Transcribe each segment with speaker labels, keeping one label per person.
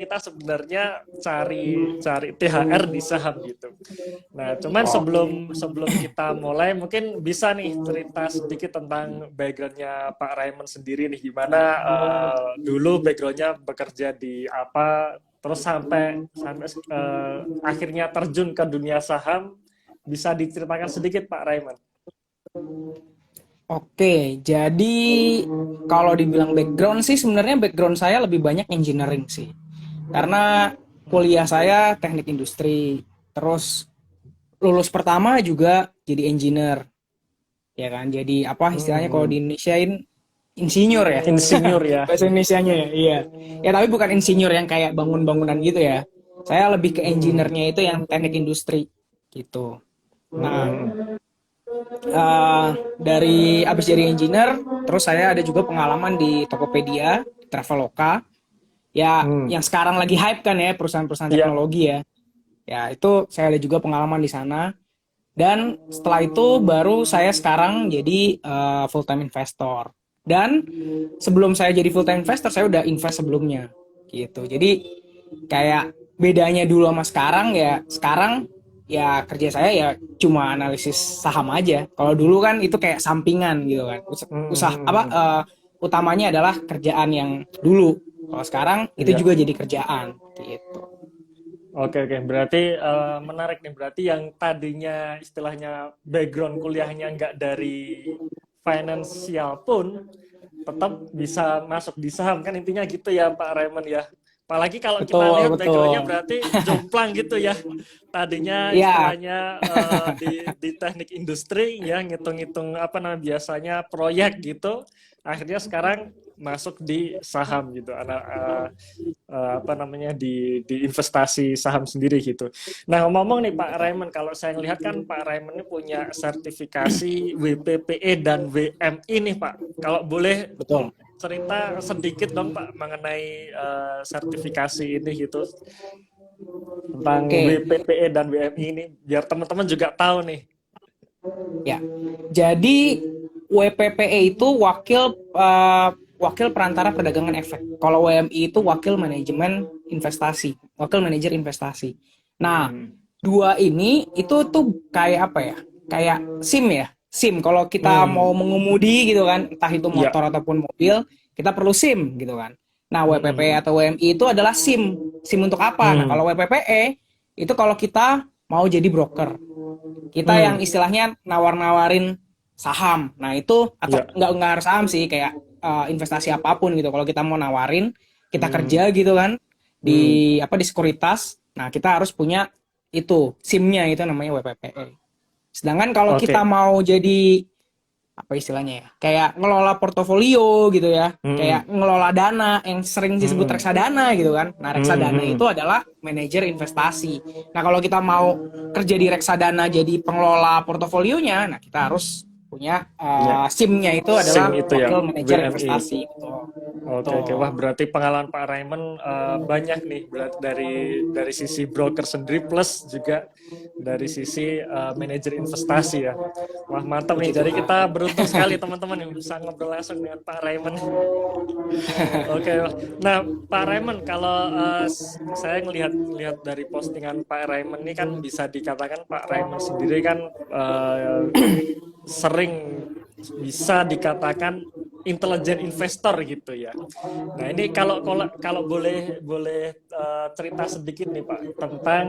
Speaker 1: kita sebenarnya cari THR di saham gitu. Nah, cuman sebelum kita mulai mungkin bisa nih cerita sedikit tentang backgroundnya Pak Raymond sendiri nih, gimana dulu backgroundnya bekerja di apa, terus sampai akhirnya terjun ke dunia saham. Bisa diceritakan sedikit Pak Raymond?
Speaker 2: Oke, jadi kalau dibilang background sih sebenarnya background saya lebih banyak engineering sih. Karena kuliah saya teknik industri, terus lulus pertama juga jadi engineer, ya kan? Jadi apa istilahnya kalau
Speaker 1: Hmm,
Speaker 2: di Indonesiain insinyur ya.
Speaker 1: insinyur ya.
Speaker 2: Bahasa Indonesianya ya, iya. Ya tapi bukan insinyur yang kayak bangun-bangunan gitu ya. Saya lebih ke
Speaker 1: Hmm.
Speaker 2: engineer-nya itu yang teknik industri gitu. Nah,
Speaker 1: Hmm.
Speaker 2: dari abis jadi engineer, terus saya ada juga pengalaman di Tokopedia, di Traveloka, ya
Speaker 1: Hmm.
Speaker 2: yang sekarang lagi hype kan ya perusahaan-perusahaan
Speaker 1: Ya.
Speaker 2: teknologi ya. Ya itu saya ada juga pengalaman di sana. Dan setelah itu baru saya sekarang jadi full time investor. Dan sebelum saya jadi full time investor, saya udah invest sebelumnya gitu. Jadi kayak bedanya dulu sama sekarang ya, sekarang ya kerja saya ya cuma analisis saham aja. Kalau dulu kan itu kayak sampingan gitu kan. Usaha apa
Speaker 1: Hmm.
Speaker 2: utamanya adalah kerjaan yang dulu. Kalau sekarang itu
Speaker 1: Ya.
Speaker 2: juga jadi kerjaan gitu.
Speaker 1: Oke, oke. Berarti menarik nih. Berarti yang tadinya istilahnya background kuliahnya nggak dari finansial pun tetap bisa masuk di saham kan, intinya gitu ya Pak Raymond ya. Apalagi kalau kita
Speaker 2: Betul,
Speaker 1: lihat backgroundnya
Speaker 2: betul.
Speaker 1: berarti jomplang gitu ya. Tadinya
Speaker 2: Ya,
Speaker 1: istilahnya di teknik industri ya, ngitung-ngitung apa namanya biasanya proyek gitu. Akhirnya sekarang masuk di saham gitu, apa namanya di investasi saham sendiri gitu. Nah, ngomong nih Pak Raymond, kalau saya lihat kan Pak Raymond ini punya sertifikasi WPPE dan WMI nih Pak. Kalau boleh
Speaker 2: betul.
Speaker 1: cerita sedikit dong Pak mengenai sertifikasi ini gitu, tentang
Speaker 2: Oke,
Speaker 1: WPPE dan WMI ini biar teman-teman juga tahu nih.
Speaker 2: ya. Jadi WPPE itu wakil perantara perdagangan efek. Kalau WMI itu wakil manajemen investasi, wakil manajer investasi. Nah,
Speaker 1: Hmm.
Speaker 2: dua ini itu tuh kayak apa ya? Kayak SIM ya. SIM kalau kita mau
Speaker 1: Hmm.
Speaker 2: mengemudi gitu kan, entah itu
Speaker 1: Ya.
Speaker 2: motor ataupun mobil, kita perlu SIM gitu kan. Nah, WPPE
Speaker 1: Hmm.
Speaker 2: atau WMI itu adalah SIM. SIM untuk apa? Nah,
Speaker 1: Hmm.
Speaker 2: kalau WPPE itu kalau kita mau jadi broker. Kita yang
Speaker 1: Hmm.
Speaker 2: istilahnya nawar-nawarin saham. Nah, itu atau
Speaker 1: Ya.
Speaker 2: nggak harus saham sih, kayak investasi apapun gitu. Kalau kita mau nawarin, kita
Speaker 1: Hmm.
Speaker 2: kerja gitu kan
Speaker 1: Hmm.
Speaker 2: di sekuritas. Nah, kita harus punya itu SIM-nya itu namanya WPPE. Sedangkan kalau kita
Speaker 1: Oke.
Speaker 2: mau jadi apa istilahnya ya? Kayak ngelola portofolio gitu ya.
Speaker 1: Hmm.
Speaker 2: Kayak ngelola dana yang sering disebut
Speaker 1: Hmm.
Speaker 2: reksadana gitu kan. Nah,
Speaker 1: Hmm.
Speaker 2: reksadana
Speaker 1: Hmm.
Speaker 2: itu adalah manajer investasi. Nah, kalau kita mau kerja di reksadana jadi pengelola portofolionya, nah kita harus punya
Speaker 1: Ya.
Speaker 2: SIM-nya itu
Speaker 1: SIM
Speaker 2: adalah
Speaker 1: itu ya,
Speaker 2: wakil manajer
Speaker 1: WMI.
Speaker 2: investasi gitu.
Speaker 1: Oke, oke.
Speaker 2: Betul.
Speaker 1: Wah, berarti pengalaman Pak Raymond banyak nih, dari sisi broker sendiri plus juga dari sisi manajer investasi ya. Wah, mantap nih.
Speaker 2: Puji
Speaker 1: Jadi kita
Speaker 2: Tuhan.
Speaker 1: beruntung sekali teman-teman yang bisa ngobrol langsung dengan Pak Raymond. Oke. Nah, Pak Raymond, kalau saya ngelihat dari postingan Pak Raymond ini kan bisa dikatakan Pak Raymond sendiri kan sering bisa dikatakan intelijen investor gitu ya. Nah, ini kalau kalau kalau boleh boleh cerita sedikit nih Pak tentang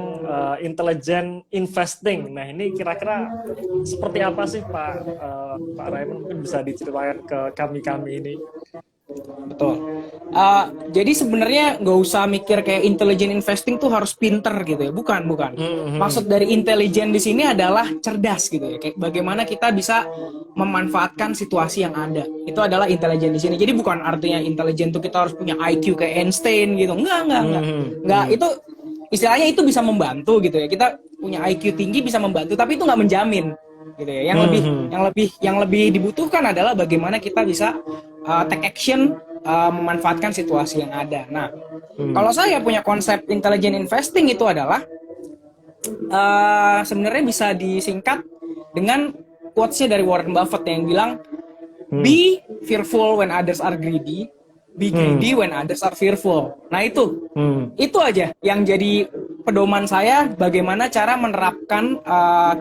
Speaker 1: intelijen investing. Nah, ini kira-kira seperti apa sih Pak Raymond, mungkin bisa diceritakan ke kami-kami ini.
Speaker 2: Betul. Jadi sebenarnya nggak usah mikir kayak intelligent investing tuh harus pinter gitu ya. Bukan, bukan.
Speaker 1: Hmm.
Speaker 2: Maksud dari intelligent di sini adalah cerdas gitu ya. Kayak bagaimana kita bisa memanfaatkan situasi yang ada. Itu adalah intelligent di sini. Jadi bukan artinya intelligent tuh kita harus punya IQ kayak Einstein gitu. Enggak, enggak, enggak.
Speaker 1: Hmm.
Speaker 2: Enggak,
Speaker 1: Hmm.
Speaker 2: itu istilahnya itu bisa membantu gitu ya. Kita punya IQ tinggi bisa membantu, tapi itu nggak menjamin gitu ya.
Speaker 1: Hmm.
Speaker 2: Yang lebih dibutuhkan adalah bagaimana kita bisa take action, memanfaatkan situasi yang ada. Nah,
Speaker 1: Hmm.
Speaker 2: kalau saya punya konsep intelligent investing itu adalah sebenarnya bisa disingkat dengan quotes-nya dari Warren Buffett yang bilang
Speaker 1: Hmm.
Speaker 2: be fearful when others are greedy, be greedy when others are fearful. Nah itu aja yang jadi pedoman saya bagaimana cara menerapkan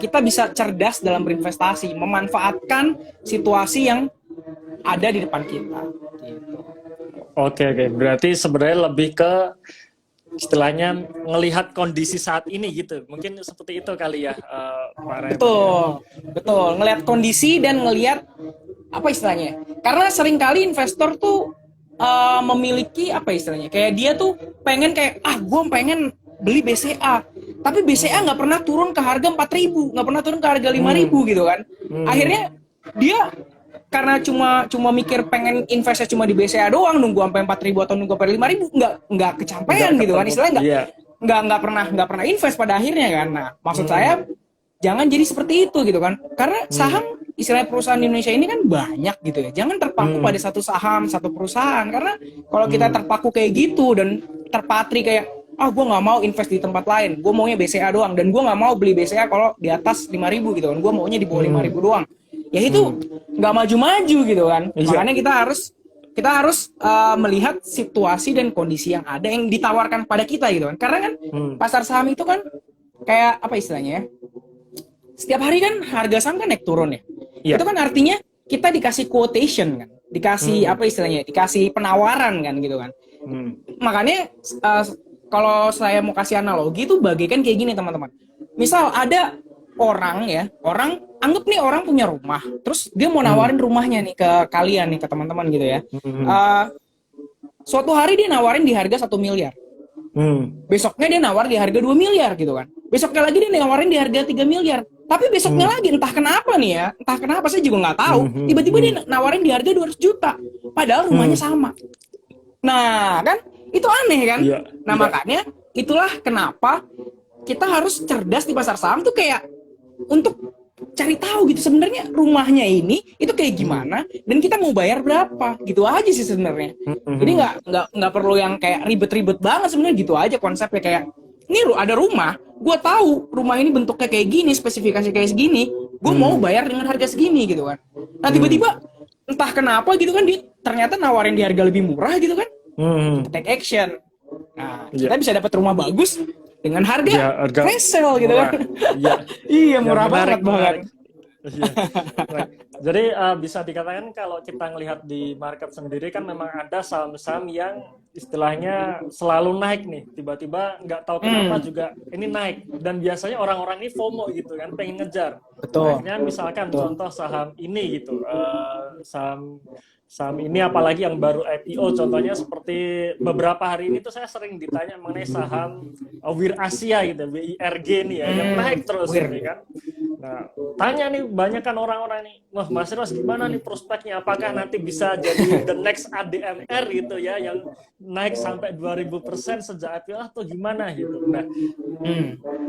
Speaker 2: kita bisa cerdas dalam berinvestasi, memanfaatkan situasi yang ada di depan kita. Gitu.
Speaker 1: Oke. Berarti sebenarnya lebih ke istilahnya ngelihat kondisi saat ini gitu. Mungkin seperti itu kali ya, Pak Raymond.
Speaker 2: Betul. Ngelihat kondisi dan ngelihat apa istilahnya? Karena seringkali investor tuh memiliki apa istilahnya? Kayak dia tuh pengen kayak gue pengen beli BCA, tapi BCA nggak pernah turun ke harga 4.000, nggak pernah turun ke harga 5.000 gitu kan? Akhirnya dia karena cuma mikir pengen investnya cuma di BCA doang, nunggu sampai 4.000 atau nunggu sampai 5.000, nggak kecapean gitu kan? Istilahnya nggak pernah invest pada akhirnya kan? Nah, maksud saya jangan jadi seperti itu gitu kan? Karena saham istilah perusahaan di Indonesia ini kan banyak gitu ya. Jangan terpaku pada satu saham, satu perusahaan. Karena kalau kita terpaku kayak gitu dan terpatri kayak, gue nggak mau invest di tempat lain. Gue maunya BCA doang. Dan gue nggak mau beli BCA kalau di atas 5.000 gitu kan. Gue maunya di bawah 5.000 doang. Ya itu nggak maju-maju gitu kan. Makanya kita harus melihat situasi dan kondisi yang ada yang ditawarkan pada kita gitu kan. Karena kan pasar saham itu kan kayak apa istilahnya ya? Setiap hari kan harga saham kan naik turun ya. Itu kan artinya kita dikasih quotation kan, dikasih apa istilahnya, dikasih penawaran kan gitu kan. Makanya kalau saya mau kasih analogi itu bagaikan kayak gini teman-teman. Misal ada orang anggap nih orang punya rumah, terus dia mau nawarin rumahnya nih ke kalian nih, ke teman-teman gitu ya. Suatu hari dia nawarin di harga 1 miliar. Besoknya dia nawar di harga 2 miliar gitu kan. Besoknya lagi dia nawarin di harga 3 miliar. Tapi besoknya lagi entah kenapa nih ya, entah kenapa saya juga nggak tahu, tiba-tiba dia nawarin di harga 200 juta. Padahal rumahnya sama. Nah, kan itu aneh kan? Makanya itulah kenapa kita harus cerdas di pasar saham tuh kayak untuk cari tahu gitu sebenarnya rumahnya ini itu kayak gimana dan kita mau bayar berapa gitu aja sih sebenarnya. Jadi nggak perlu yang kayak ribet-ribet banget sebenarnya, gitu aja konsepnya. Kayak ini ada rumah, gue tahu rumah ini bentuknya kayak gini, spesifikasi kayak segini, gue mau bayar dengan harga segini gitu kan. Nah tiba-tiba entah kenapa gitu kan dia ternyata nawarin di harga lebih murah gitu kan. Kita take action. Nah kita bisa dapat rumah bagus dengan harga resell gitu kan. Iya murah banget.
Speaker 1: Jadi bisa dikatakan kalau kita ngelihat di market sendiri kan memang ada saham-saham yang istilahnya selalu naik nih, tiba-tiba nggak tahu kenapa juga ini naik, dan biasanya orang-orang ini FOMO gitu kan, pengen ngejar. Akhirnya misalkan contoh saham ini gitu, saham ini apalagi yang baru IPO, contohnya seperti beberapa hari ini tuh saya sering ditanya mengenai saham Wir Asia gitu, WIRG nih ya, yang naik terus ini kan. Nah, tanya nih banyak kan orang-orang nih, wah Mas Ros gimana nih prospeknya, apakah nanti bisa jadi the next ADMR gitu ya, yang naik sampai 2000% sejak IPO atau gimana gitu. Nah,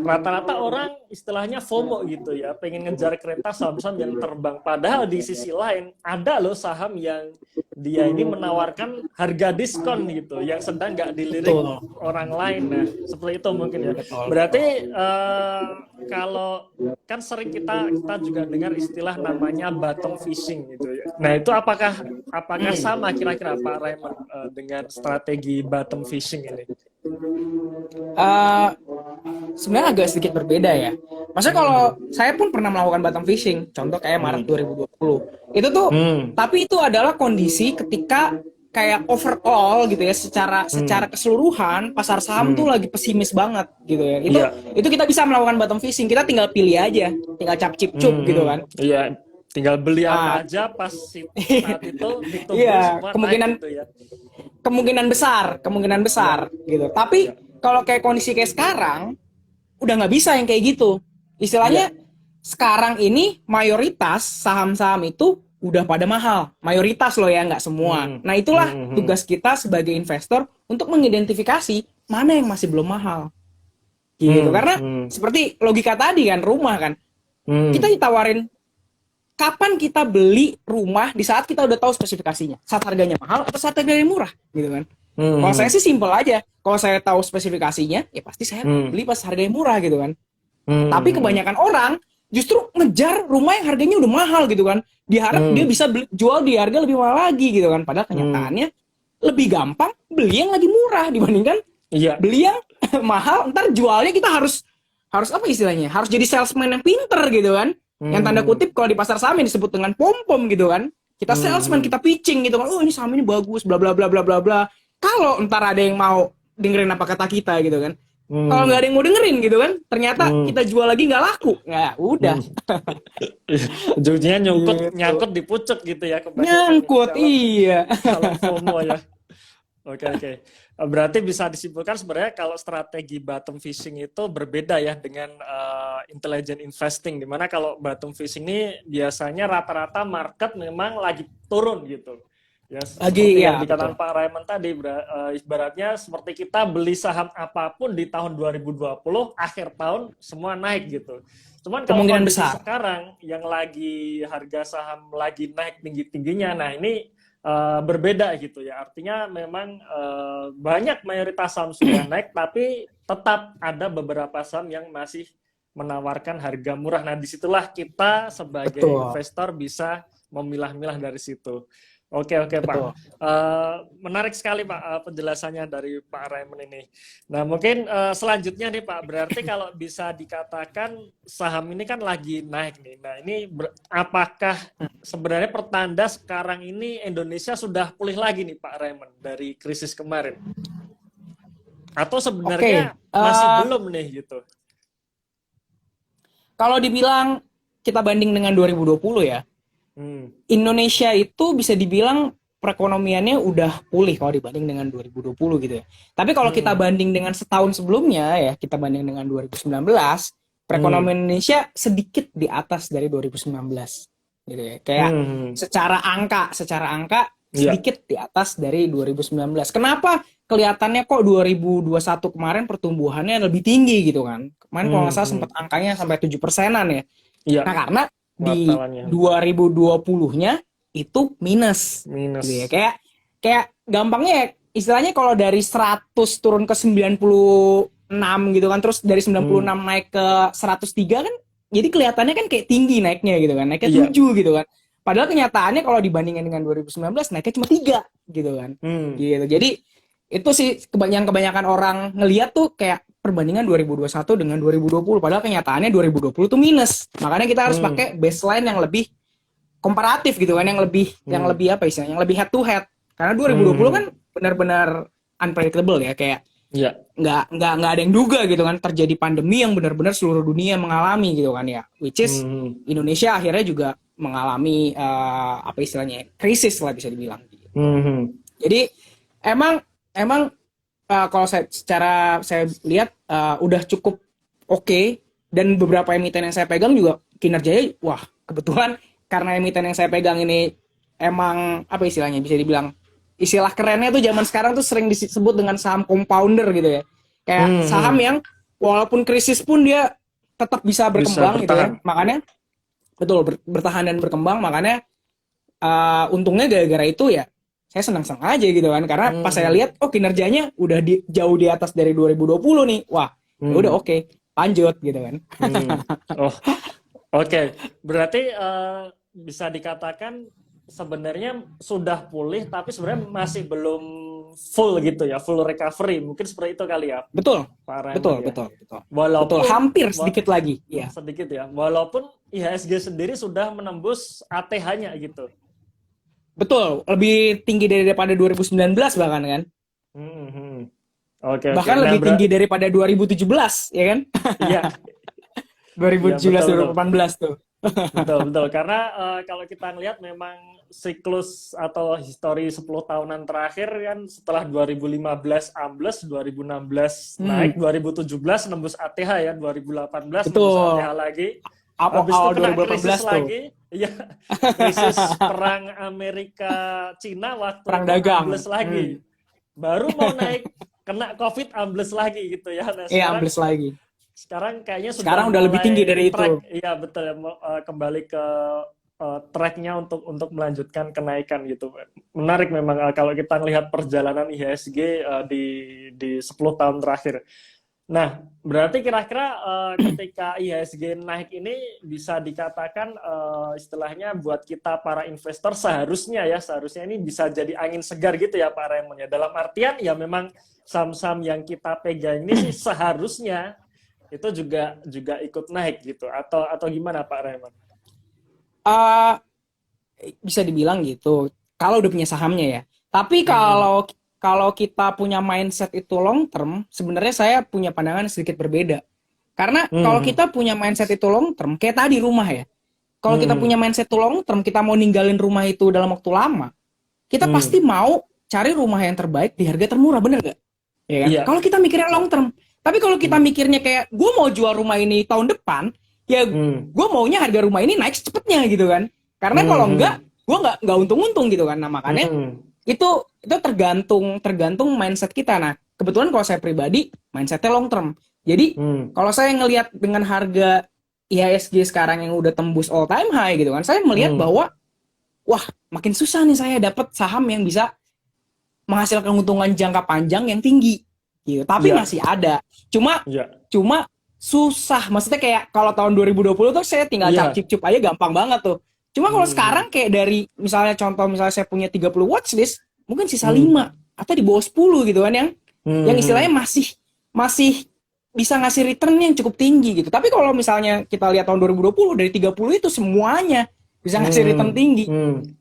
Speaker 1: rata-rata orang istilahnya FOMO gitu ya, pengen ngejar kereta saham-saham yang terbang. Padahal di sisi lain ada loh saham yang dia ini menawarkan harga diskon gitu, yang sedang nggak dilirik orang lain. Nah, seperti itu mungkin ya. Berarti kalau kan sering kita juga dengar istilah namanya bottom fishing gitu ya. Nah, itu apakah sama kira-kira Pak Raymond dengan strategi bottom fishing ini?
Speaker 2: Sebenarnya agak sedikit berbeda ya. Maksudnya kalau saya pun pernah melakukan bottom fishing, contoh kayak Maret 2020. Itu tuh, tapi itu adalah kondisi ketika kayak overall gitu ya, secara keseluruhan pasar saham tuh lagi pesimis banget gitu ya. Itu kita bisa melakukan bottom fishing, kita tinggal pilih aja, tinggal cap-cip-cup gitu kan.
Speaker 1: Iya, tinggal beli apa aja pas saat itu ditunggu semua
Speaker 2: kemungkinan
Speaker 1: naik gitu ya.
Speaker 2: Kemungkinan besar gitu. Tapi kalau kayak kondisi kayak sekarang udah nggak bisa yang kayak gitu. Istilahnya sekarang ini mayoritas saham-saham itu udah pada mahal. Mayoritas loh ya, nggak semua. Nah itulah tugas kita sebagai investor untuk mengidentifikasi mana yang masih belum mahal. Gitu. Karena seperti logika tadi kan, rumah kan. Kita ditawarin kapan kita beli rumah di saat kita udah tahu spesifikasinya. Saat harganya mahal atau saat harganya murah gitu kan. Kalau saya sih simple aja. Kalau saya tahu spesifikasinya, ya pasti saya beli pas harganya murah gitu kan. Tapi kebanyakan orang justru ngejar rumah yang harganya udah mahal gitu kan. Diharap dia bisa jual di harga lebih mahal lagi gitu kan. Padahal kenyataannya lebih gampang beli yang lagi murah dibandingkan
Speaker 1: Iya.
Speaker 2: beli yang mahal. Ntar jualnya kita harus harus apa istilahnya? Harus jadi salesman yang pinter gitu kan? Yang tanda
Speaker 1: Hmm.
Speaker 2: kutip kalau di pasar saham yang disebut dengan pom-pom gitu kan? Kita salesman,
Speaker 1: Hmm.
Speaker 2: kita pitching gitu kan. Oh ini saham ini bagus, bla bla bla bla bla bla. Kalau ntar ada yang mau dengerin apa kata kita gitu kan? Kalau nggak
Speaker 1: Hmm.
Speaker 2: ada yang mau dengerin gitu kan? Ternyata
Speaker 1: Hmm.
Speaker 2: kita jual lagi nggak laku. Ya udah.
Speaker 1: Hmm. Ujungnya
Speaker 2: Gitu.
Speaker 1: nyangkut di pucuk gitu ya kebanyakan nih
Speaker 2: Nyangkut,
Speaker 1: kalau
Speaker 2: iya.
Speaker 1: kalau FOMO ya. Oke, oke. Berarti bisa disimpulkan sebenarnya kalau strategi bottom fishing itu berbeda ya dengan intelligent investing, di mana kalau bottom fishing ini biasanya rata-rata market memang lagi turun gitu. Ya, seperti
Speaker 2: Lagi
Speaker 1: yang
Speaker 2: ya
Speaker 1: dikatakan
Speaker 2: betul.
Speaker 1: Pak Raymond tadi, ibaratnya seperti kita beli saham apapun di tahun 2020, akhir tahun semua naik gitu. Cuman kalau
Speaker 2: Kemungkinan
Speaker 1: kondisi
Speaker 2: besar.
Speaker 1: sekarang yang lagi harga saham lagi naik tinggi-tingginya, nah ini berbeda gitu ya. Artinya memang banyak mayoritas saham sudah naik, tapi tetap ada beberapa saham yang masih menawarkan harga murah. Nah, disitulah kita sebagai
Speaker 2: Betul,
Speaker 1: investor bisa memilah-milah dari situ. Oke, oke Pak.
Speaker 2: betul.
Speaker 1: Menarik sekali Pak penjelasannya dari Pak Raymond ini. Nah, mungkin selanjutnya nih Pak, berarti kalau bisa dikatakan saham ini kan lagi naik nih. Nah, ini apakah sebenarnya pertanda sekarang ini Indonesia sudah pulih lagi nih Pak Raymond dari krisis kemarin? Atau
Speaker 2: Oke,
Speaker 1: sebenarnya masih belum nih gitu?
Speaker 2: kalau dibilang kita banding dengan 2020 ya,
Speaker 1: Hmm.
Speaker 2: Indonesia itu bisa dibilang perekonomiannya udah pulih kalau dibanding dengan 2020 gitu ya. Tapi kalau kita
Speaker 1: Hmm.
Speaker 2: banding dengan setahun sebelumnya ya, kita banding dengan 2019,
Speaker 1: Hmm.
Speaker 2: perekonomian Indonesia sedikit di atas dari 2019 gitu ya. Kayak
Speaker 1: Hmm.
Speaker 2: secara angka
Speaker 1: Iya.
Speaker 2: sedikit di atas dari 2019. Kenapa kelihatannya kok 2021 kemarin pertumbuhannya lebih tinggi gitu kan? Kemarin kalau nggak salah sempat
Speaker 1: Hmm.
Speaker 2: angkanya sampai 7%-an ya.
Speaker 1: Iya.
Speaker 2: Nah, karena di
Speaker 1: Kuartalannya
Speaker 2: 2020-nya itu minus gitu ya.
Speaker 1: minus.
Speaker 2: Kayak gampangnya ya, istilahnya kalau dari 100 turun ke 96 gitu kan, terus dari 96
Speaker 1: Hmm.
Speaker 2: naik ke 103 kan, jadi kelihatannya kan kayak tinggi naiknya gitu kan, naiknya
Speaker 1: Iya.
Speaker 2: 7 gitu kan. Padahal kenyataannya kalau dibandingin dengan 2019 naiknya cuma 3 gitu kan.
Speaker 1: Hmm.
Speaker 2: Gitu. Jadi itu sih kebanyakan orang ngelihat tuh kayak perbandingan 2021 dengan 2020, padahal kenyataannya 2020 tuh minus. Makanya kita harus
Speaker 1: Hmm.
Speaker 2: pakai baseline yang lebih komparatif gitu kan, yang
Speaker 1: Hmm.
Speaker 2: lebih apa istilahnya, yang lebih head to head. Karena 2020
Speaker 1: Hmm.
Speaker 2: kan benar-benar unpredictable ya, kayak
Speaker 1: Iya.
Speaker 2: nggak ada yang duga gitu kan, terjadi pandemi yang benar-benar seluruh dunia mengalami gitu kan ya, which is
Speaker 1: Hmm.
Speaker 2: Indonesia akhirnya juga mengalami apa istilahnya, krisis lah bisa dibilang.
Speaker 1: Hmm.
Speaker 2: Jadi emang emang kalau saya lihat udah cukup oke, dan beberapa emiten yang saya pegang juga kinerjanya wah, kebetulan karena emiten yang saya pegang ini emang apa istilahnya, bisa dibilang istilah kerennya tuh zaman sekarang tuh sering disebut dengan saham compounder gitu ya. Kayak saham
Speaker 1: Hmm.
Speaker 2: yang walaupun krisis pun dia tetap bisa
Speaker 1: Bisa
Speaker 2: berkembang gitu ya.
Speaker 1: bertahan.
Speaker 2: Makanya betul bertahan dan berkembang, makanya untungnya gara-gara itu ya saya senang-senang aja gitu kan, karena pas saya
Speaker 1: Hmm.
Speaker 2: lihat oh kinerjanya udah jauh di atas dari 2020 nih, wah ya udah
Speaker 1: Hmm.
Speaker 2: oke, lanjut gitu kan.
Speaker 1: Hmm. Oh, oke. Berarti bisa dikatakan sebenarnya sudah pulih, tapi sebenarnya masih belum full gitu ya, full recovery. Mungkin seperti itu kali ya,
Speaker 2: Betul,
Speaker 1: Pak
Speaker 2: betul,
Speaker 1: Raymond ya.
Speaker 2: betul, betul, betul,
Speaker 1: Walaupun
Speaker 2: hampir sedikit lagi ya.
Speaker 1: sedikit ya, walaupun IHSG sendiri sudah menembus ATH-nya gitu.
Speaker 2: Betul, lebih tinggi daripada 2019 bahkan kan,
Speaker 1: Hmm. Hmm. Oke, oke.
Speaker 2: bahkan
Speaker 1: Nah,
Speaker 2: lebih tinggi daripada 2017 ya kan.
Speaker 1: iya, iya
Speaker 2: 2017
Speaker 1: betul betul.
Speaker 2: 2018 tuh.
Speaker 1: Betul, betul. Karena kalau kita ngelihat memang siklus atau histori 10 tahunan terakhir kan setelah 2015 ambles, 2016 naik, 2017 nembus ATH ya, 2018 nembus ATH
Speaker 2: Betul,
Speaker 1: lagi. Habis itu
Speaker 2: awal
Speaker 1: kena krisis
Speaker 2: 2018 tuh,
Speaker 1: lagi. Iya, krisis perang Amerika Cina waktu
Speaker 2: perang
Speaker 1: itu
Speaker 2: dagang.
Speaker 1: ambles lagi. Baru mau naik kena COVID ambles lagi gitu ya. Nah,
Speaker 2: Iya, ambles lagi.
Speaker 1: sekarang kayaknya sudah
Speaker 2: Sekarang udah lebih tinggi
Speaker 1: mulai
Speaker 2: dari
Speaker 1: track,
Speaker 2: itu.
Speaker 1: iya betul ya, kembali ke tracknya untuk melanjutkan kenaikan gitu. Menarik memang kalau kita melihat perjalanan IHSG di 10 tahun terakhir. Nah, berarti kira-kira ketika IHSG naik ini bisa dikatakan istilahnya buat kita para investor seharusnya ini bisa jadi angin segar gitu ya Pak Raymond ya. Dalam artian ya memang saham-saham yang kita pegang ini sih seharusnya itu juga ikut naik gitu atau gimana Pak Raymond?
Speaker 2: Uh, Bisa dibilang gitu. Kalau udah punya sahamnya ya. Tapi kalau kalau kita punya mindset itu long term, sebenarnya saya punya pandangan sedikit berbeda. Karena kalau kita punya mindset itu long term, kayak tadi rumah ya. Kalau kita punya mindset itu long term, kita mau ninggalin rumah itu dalam waktu lama, kita pasti mau cari rumah yang terbaik di harga termurah, bener gak? Ya kan?
Speaker 1: Iya.
Speaker 2: Kalau kita mikirnya long term. Tapi kalau kita mikirnya kayak, gue mau jual rumah ini tahun depan, ya gue maunya harga rumah ini naik secepetnya gitu kan. Karena kalau enggak, gue nggak untung-untung gitu kan. Nah makanya itu tergantung mindset kita. Nah kebetulan kalau saya pribadi mindsetnya long term. Jadi kalau saya ngelihat dengan harga IHSG sekarang yang udah tembus all time high gitu kan, saya melihat bahwa wah makin susah nih saya dapat saham yang bisa menghasilkan keuntungan jangka panjang yang tinggi gitu. Tapi masih ada. Cuma susah. Maksudnya kayak kalau tahun 2020 tuh saya tinggal cap-cip aja gampang banget tuh. Cuma kalau sekarang kayak dari misalnya saya punya 30 watchlist, mungkin sisa 5 atau di bawah 10 gitu kan yang istilahnya masih bisa ngasih return yang cukup tinggi gitu. Tapi kalau misalnya kita lihat tahun 2020 dari 30 itu semuanya bisa ngasih return tinggi.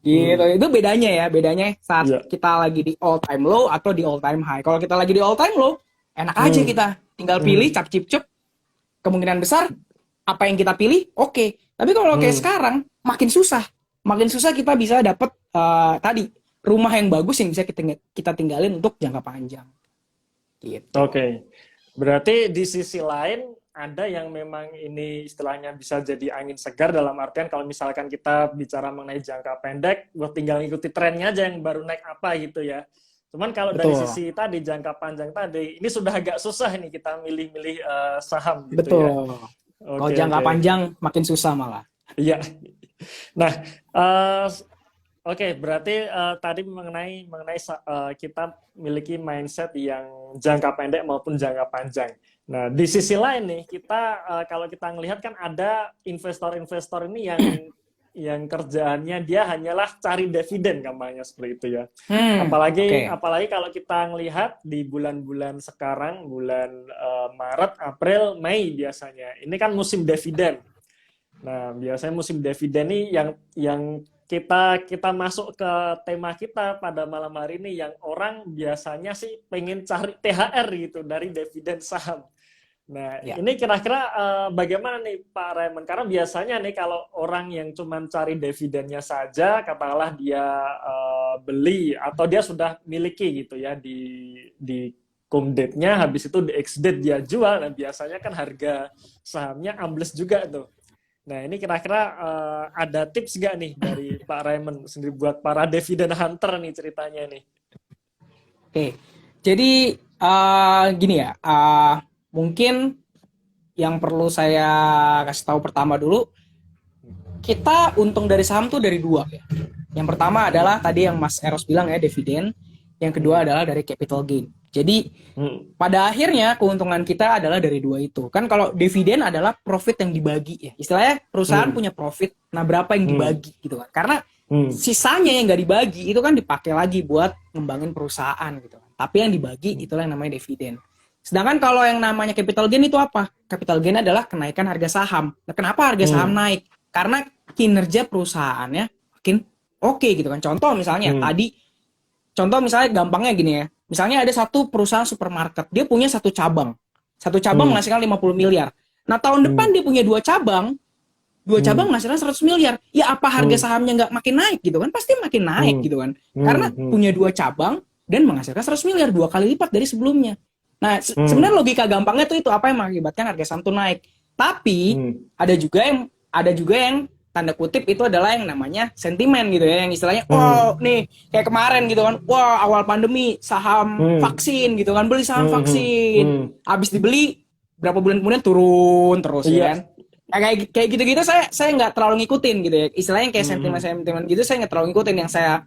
Speaker 2: Gitu. Itu bedanya saat kita lagi di all time low atau di all time high. Kalau kita lagi di all time low, enak aja kita tinggal pilih cap-cip-cip. Kemungkinan besar apa yang kita pilih oke. Tapi kalau kayak sekarang makin susah kita bisa dapat tadi rumah yang bagus yang bisa kita tinggalin untuk jangka panjang. Gitu.
Speaker 1: Oke. Berarti di sisi lain ada yang memang ini istilahnya bisa jadi angin segar dalam artian kalau misalkan kita bicara mengenai jangka pendek, buat tinggal ikuti trennya aja yang baru naik apa gitu ya. Cuman kalau dari sisi tadi jangka panjang tadi, ini sudah agak susah nih kita milih-milih saham gitu ya.
Speaker 2: Kalau jangka panjang makin susah malah.
Speaker 1: Iya. Nah, berarti tadi mengenai kita memiliki mindset yang jangka pendek maupun jangka panjang. Nah, di sisi lain nih, kita kalau kita melihat kan ada investor-investor ini yang kerjaannya dia hanyalah cari dividen kampanye seperti itu ya. Apalagi kalau kita melihat di bulan-bulan sekarang, bulan Maret, April, Mei biasanya. Ini kan musim dividen. Nah, biasanya musim dividen ini yang kita masuk ke tema kita pada malam hari ini yang orang biasanya sih pengen cari THR gitu dari dividen saham. Nah, ini kira-kira bagaimana nih Pak Raymond? Karena biasanya nih kalau orang yang cuma cari dividennya saja, katakanlah dia beli atau dia sudah miliki gitu ya di cum date-nya, habis itu di ex date dia jual, nah biasanya kan harga sahamnya ambles juga tuh. Nah, ini kira-kira ada tips nggak nih dari Pak Raymond sendiri buat para dividen hunter nih ceritanya nih?
Speaker 2: Oke, jadi gini ya, mungkin yang perlu saya kasih tahu pertama dulu, kita untung dari saham tuh dari dua ya. Yang pertama adalah tadi yang Mas Eros bilang ya, dividen. Yang kedua adalah dari capital gain. Jadi pada akhirnya keuntungan kita adalah dari dua itu. Kan kalau dividen adalah profit yang dibagi ya. Istilahnya perusahaan punya profit, nah berapa yang dibagi gitu kan. Karena sisanya yang nggak dibagi itu kan dipakai lagi buat ngembangin perusahaan gitu kan. Tapi yang dibagi itulah yang namanya dividen. Sedangkan kalau yang namanya capital gain itu apa? Capital gain adalah kenaikan harga saham. Nah, kenapa harga saham naik? Karena kinerja perusahaannya makin oke gitu kan. Contoh misalnya misalnya gampangnya gini ya. Misalnya ada satu perusahaan supermarket, dia punya satu cabang. Satu cabang menghasilkan 50 miliar. Nah, tahun depan dia punya dua cabang menghasilkan 100 miliar. Ya apa harga sahamnya nggak makin naik gitu kan? Pasti makin naik gitu kan. Karena punya dua cabang dan menghasilkan 100 miliar, 2 kali lipat dari sebelumnya. Nah, sebenarnya logika gampangnya tuh itu apa yang mengakibatkan harga saham tuh naik. Tapi ada juga yang tanda kutip itu adalah yang namanya sentimen gitu ya, yang istilahnya nih kayak kemarin gitu kan, wah awal pandemi saham vaksin gitu kan, beli saham vaksin, habis dibeli berapa bulan kemudian turun terus ya kan. Kayak gitu-gitu saya nggak terlalu ngikutin gitu ya, istilahnya kayak sentimen gitu saya nggak terlalu ngikutin. Yang saya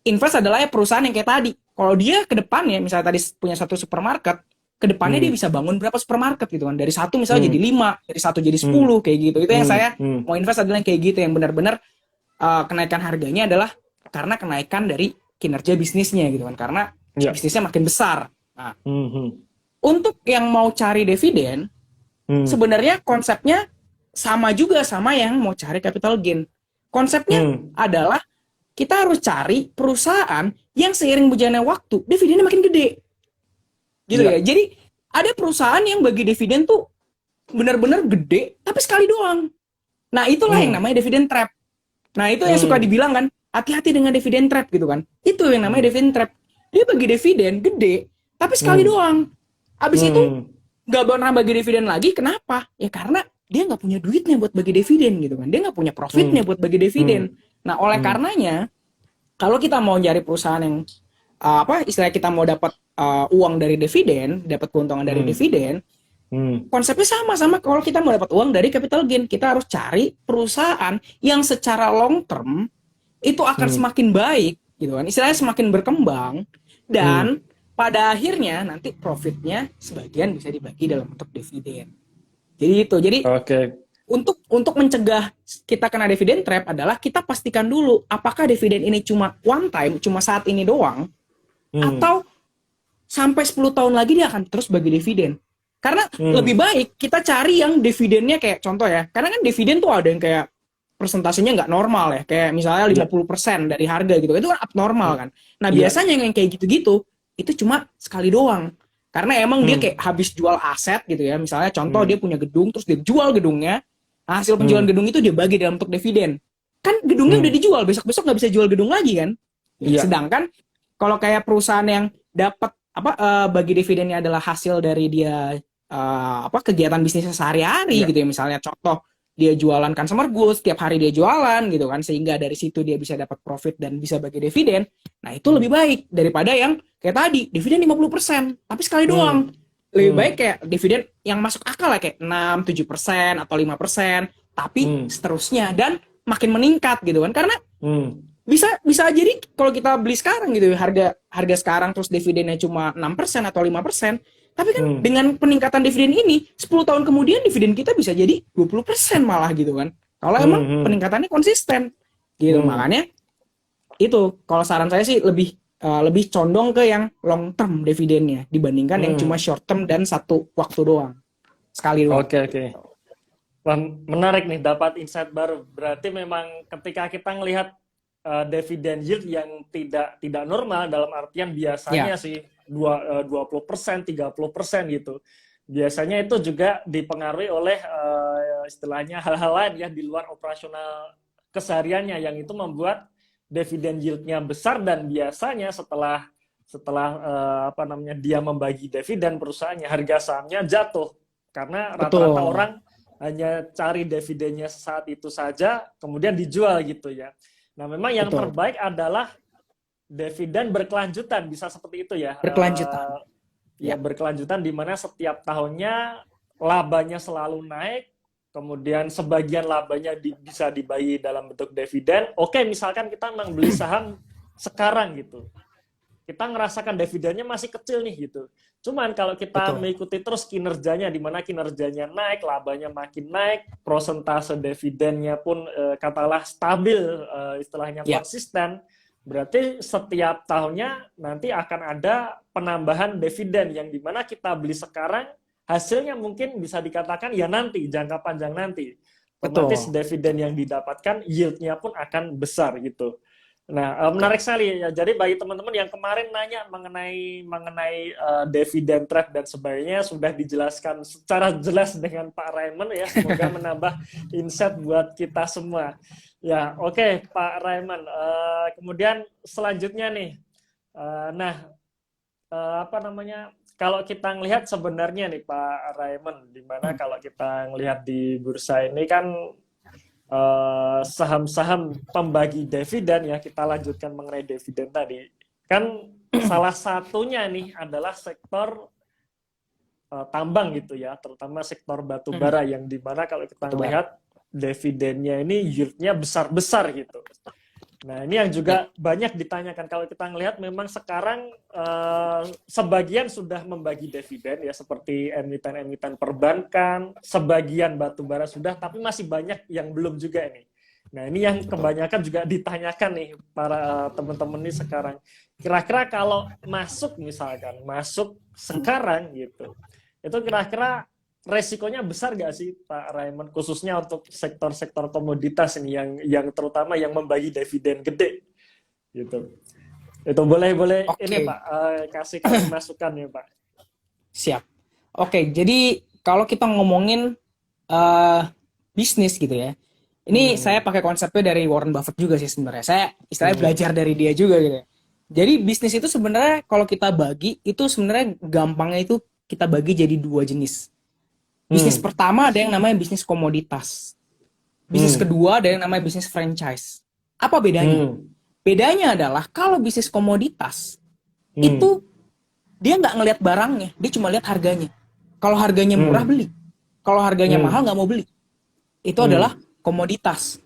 Speaker 2: invest adalah ya perusahaan yang kayak tadi, kalau dia ke depan ya misalnya tadi punya satu supermarket, kedepannya dia
Speaker 1: Hmm.
Speaker 2: bisa bangun berapa supermarket gitu kan. Dari satu misalnya
Speaker 1: Hmm.
Speaker 2: jadi 5, dari satu jadi
Speaker 1: Hmm.
Speaker 2: 10 kayak gitu. Itu yang
Speaker 1: Hmm.
Speaker 2: saya
Speaker 1: Hmm.
Speaker 2: mau invest adalah yang kayak gitu, yang benar-benar kenaikan harganya adalah karena kenaikan dari kinerja bisnisnya gitu kan. Karena
Speaker 1: Ya.
Speaker 2: bisnisnya makin besar. Nah,
Speaker 1: Hmm. Hmm.
Speaker 2: untuk yang mau cari dividen,
Speaker 1: Hmm.
Speaker 2: sebenarnya konsepnya sama juga sama yang mau cari capital gain. Konsepnya
Speaker 1: Hmm.
Speaker 2: adalah kita harus cari perusahaan yang seiring berjalannya waktu dividennya makin gede. Gitu ya.
Speaker 1: Ya.
Speaker 2: Jadi ada perusahaan yang bagi dividen tuh benar-benar gede tapi sekali doang. Nah, itulah yang
Speaker 1: Hmm.
Speaker 2: namanya dividen trap. Nah, itu yang suka
Speaker 1: Hmm.
Speaker 2: dibilang kan, hati-hati dengan dividen trap gitu kan. Itu yang namanya
Speaker 1: Hmm.
Speaker 2: dividen trap. Dia bagi dividen gede tapi sekali
Speaker 1: Hmm.
Speaker 2: doang. Habis itu
Speaker 1: Hmm.
Speaker 2: nggak pernah bagi dividen lagi. Kenapa? Ya karena dia nggak punya duitnya buat bagi dividen gitu kan. Dia nggak punya
Speaker 1: Hmm.
Speaker 2: profitnya buat bagi
Speaker 1: Hmm.
Speaker 2: dividen. Nah, oleh
Speaker 1: Hmm.
Speaker 2: karenanya kalau kita mau cari perusahaan yang apa istilah kita mau dapat uang dari dividen, dapat keuntungan dari
Speaker 1: Hmm.
Speaker 2: dividen,
Speaker 1: Hmm.
Speaker 2: konsepnya sama-sama kalau kita mau dapat uang dari capital gain. Kita harus cari perusahaan yang secara long term itu akan
Speaker 1: Hmm.
Speaker 2: semakin baik gitu kan. Istilahnya semakin berkembang
Speaker 1: Hmm.
Speaker 2: dan pada akhirnya nanti profitnya sebagian bisa dibagi dalam bentuk dividen. Jadi itu. Jadi
Speaker 1: Oke.
Speaker 2: untuk mencegah kita kena dividen trap adalah kita pastikan dulu apakah dividen ini cuma one time, cuma saat ini doang,
Speaker 1: Hmm.
Speaker 2: atau sampai 10 tahun lagi dia akan terus bagi dividen. Karena
Speaker 1: Hmm.
Speaker 2: lebih baik kita cari yang dividennya kayak contoh ya. Karena kan dividen tuh ada yang kayak persentasenya nggak normal ya. Kayak misalnya
Speaker 1: Ya.
Speaker 2: 50% dari harga gitu. Itu kan abnormal kan. Nah,
Speaker 1: Ya.
Speaker 2: biasanya yang kayak gitu-gitu itu cuma sekali doang. Karena emang dia
Speaker 1: Hmm.
Speaker 2: kayak habis jual aset gitu ya. Misalnya contoh
Speaker 1: Hmm.
Speaker 2: dia punya gedung terus dia jual gedungnya. Hasil penjualan
Speaker 1: Hmm.
Speaker 2: gedung itu dia bagi dalam bentuk dividen. Kan gedungnya udah
Speaker 1: Hmm.
Speaker 2: dijual, besok-besok nggak bisa jual gedung lagi kan.
Speaker 1: Iya.
Speaker 2: Sedangkan kalau kayak perusahaan yang dapat apa bagi dividennya adalah hasil dari dia apa kegiatan bisnisnya sehari-hari
Speaker 1: Iya.
Speaker 2: gitu ya, misalnya contoh dia jualan consumer goods, tiap hari dia jualan gitu kan, sehingga dari situ dia bisa dapat profit dan bisa bagi dividen. Nah, itu lebih
Speaker 1: Hmm.
Speaker 2: baik daripada yang kayak tadi dividen 50% tapi sekali doang.
Speaker 1: Hmm.
Speaker 2: Lebih
Speaker 1: Hmm.
Speaker 2: baik kayak dividen yang masuk akal lah kayak 6-7% atau 5% tapi
Speaker 1: Hmm.
Speaker 2: seterusnya dan makin meningkat gitu kan. Karena
Speaker 1: Hmm.
Speaker 2: bisa jadi kalau kita beli sekarang gitu harga harga sekarang terus dividennya cuma 6% atau 5%, tapi kan
Speaker 1: Hmm.
Speaker 2: dengan peningkatan dividen ini 10 tahun kemudian dividen kita bisa jadi 20% malah gitu kan, kalau emang
Speaker 1: Hmm.
Speaker 2: peningkatannya konsisten gitu.
Speaker 1: Hmm.
Speaker 2: Makanya itu kalau saran saya sih lebih condong ke yang long term dividennya dibandingkan yang cuma
Speaker 1: Hmm.
Speaker 2: short term dan satu waktu doang, sekali doang.
Speaker 1: Oke, oke. Wah, menarik nih, dapat insight baru. Berarti memang ketika kita ngelihat dividen yield yang tidak normal, dalam artian
Speaker 2: Ya,
Speaker 1: biasanya sih 20%, 30% gitu. Biasanya itu juga dipengaruhi oleh istilahnya hal-hal lain ya di luar operasional kesehariannya yang itu membuat dividen yield-nya besar, dan biasanya setelah setelah apa namanya dia membagi dividen perusahaannya, harga sahamnya jatuh karena rata-rata
Speaker 2: betul,
Speaker 1: orang hanya cari dividennya saat itu saja, kemudian dijual gitu ya. Nah, memang yang
Speaker 2: betul,
Speaker 1: terbaik adalah dividen berkelanjutan, bisa seperti itu ya.
Speaker 2: berkelanjutan.
Speaker 1: Ya,
Speaker 2: Ya,
Speaker 1: berkelanjutan di mana setiap tahunnya labanya selalu naik, kemudian sebagian labanya bisa dibagi dalam bentuk dividen. Oke, misalkan kita memang beli saham sekarang gitu, kita ngerasakan dividennya masih kecil nih gitu. Cuman kalau kita
Speaker 2: betul,
Speaker 1: mengikuti terus kinerjanya, di mana kinerjanya naik, labanya makin naik, prosentase dividennya pun katakanlah stabil, istilahnya
Speaker 2: ya,
Speaker 1: konsisten, berarti setiap tahunnya nanti akan ada penambahan dividen yang di mana kita beli sekarang, hasilnya mungkin bisa dikatakan ya nanti, jangka panjang nanti. Otomatis
Speaker 2: betul.
Speaker 1: dividen yang didapatkan yield-nya pun akan besar gitu. Nah, menarik sekali ya. Jadi bagi teman-teman yang kemarin nanya mengenai dividen trap dan sebagainya, sudah dijelaskan secara jelas dengan Pak Raymond ya. Semoga menambah insight buat kita semua. Ya, oke, Pak Raymond. Kemudian selanjutnya nih, nah apa namanya? Kalau kita ngelihat sebenarnya nih Pak Raymond, di mana kalau kita ngelihat di bursa ini kan saham-saham pembagi dividen ya, kita lanjutkan mengenai dividen tadi. Kan salah satunya nih adalah sektor tambang gitu ya, terutama sektor batu bara yang dimana kalau kita
Speaker 2: Batu bara.
Speaker 1: melihat dividennya ini yield-nya besar-besar gitu. Nah, ini yang juga banyak ditanyakan. Kalau kita ngelihat memang sekarang sebagian sudah membagi dividen ya, seperti emiten-emiten perbankan, sebagian batubara sudah, tapi masih banyak yang belum juga ini. Nah, ini yang kebanyakan juga ditanyakan nih para teman-teman ini sekarang. Kira-kira kalau masuk misalkan, masuk sekarang gitu, itu kira-kira resikonya besar nggak sih Pak Raymond, khususnya untuk sektor-sektor komoditas ini yang terutama yang membagi dividen gede gitu. Itu boleh ini
Speaker 2: Oke,
Speaker 1: Pak, kasih kami masukan ya Pak.
Speaker 2: siap. Oke, jadi kalau kita ngomongin eh, bisnis gitu ya, ini saya
Speaker 1: Hmm,
Speaker 2: pakai konsepnya dari Warren Buffett juga sih sebenarnya. Saya istilahnya
Speaker 1: hmm,
Speaker 2: belajar dari dia juga gitu ya. Jadi bisnis itu sebenarnya kalau kita bagi itu sebenarnya gampangnya itu kita bagi jadi dua jenis. Bisnis
Speaker 1: hmm,
Speaker 2: pertama ada yang namanya bisnis komoditas. Bisnis
Speaker 1: hmm,
Speaker 2: kedua ada yang namanya bisnis franchise. Apa bedanya?
Speaker 1: hmm,
Speaker 2: Bedanya adalah kalau bisnis komoditas
Speaker 1: hmm,
Speaker 2: itu dia nggak ngelihat barangnya, dia cuma lihat harganya. Kalau harganya murah
Speaker 1: hmm,
Speaker 2: beli, kalau harganya mahal
Speaker 1: hmm,
Speaker 2: nggak mau beli. Itu adalah
Speaker 1: hmm,
Speaker 2: komoditas.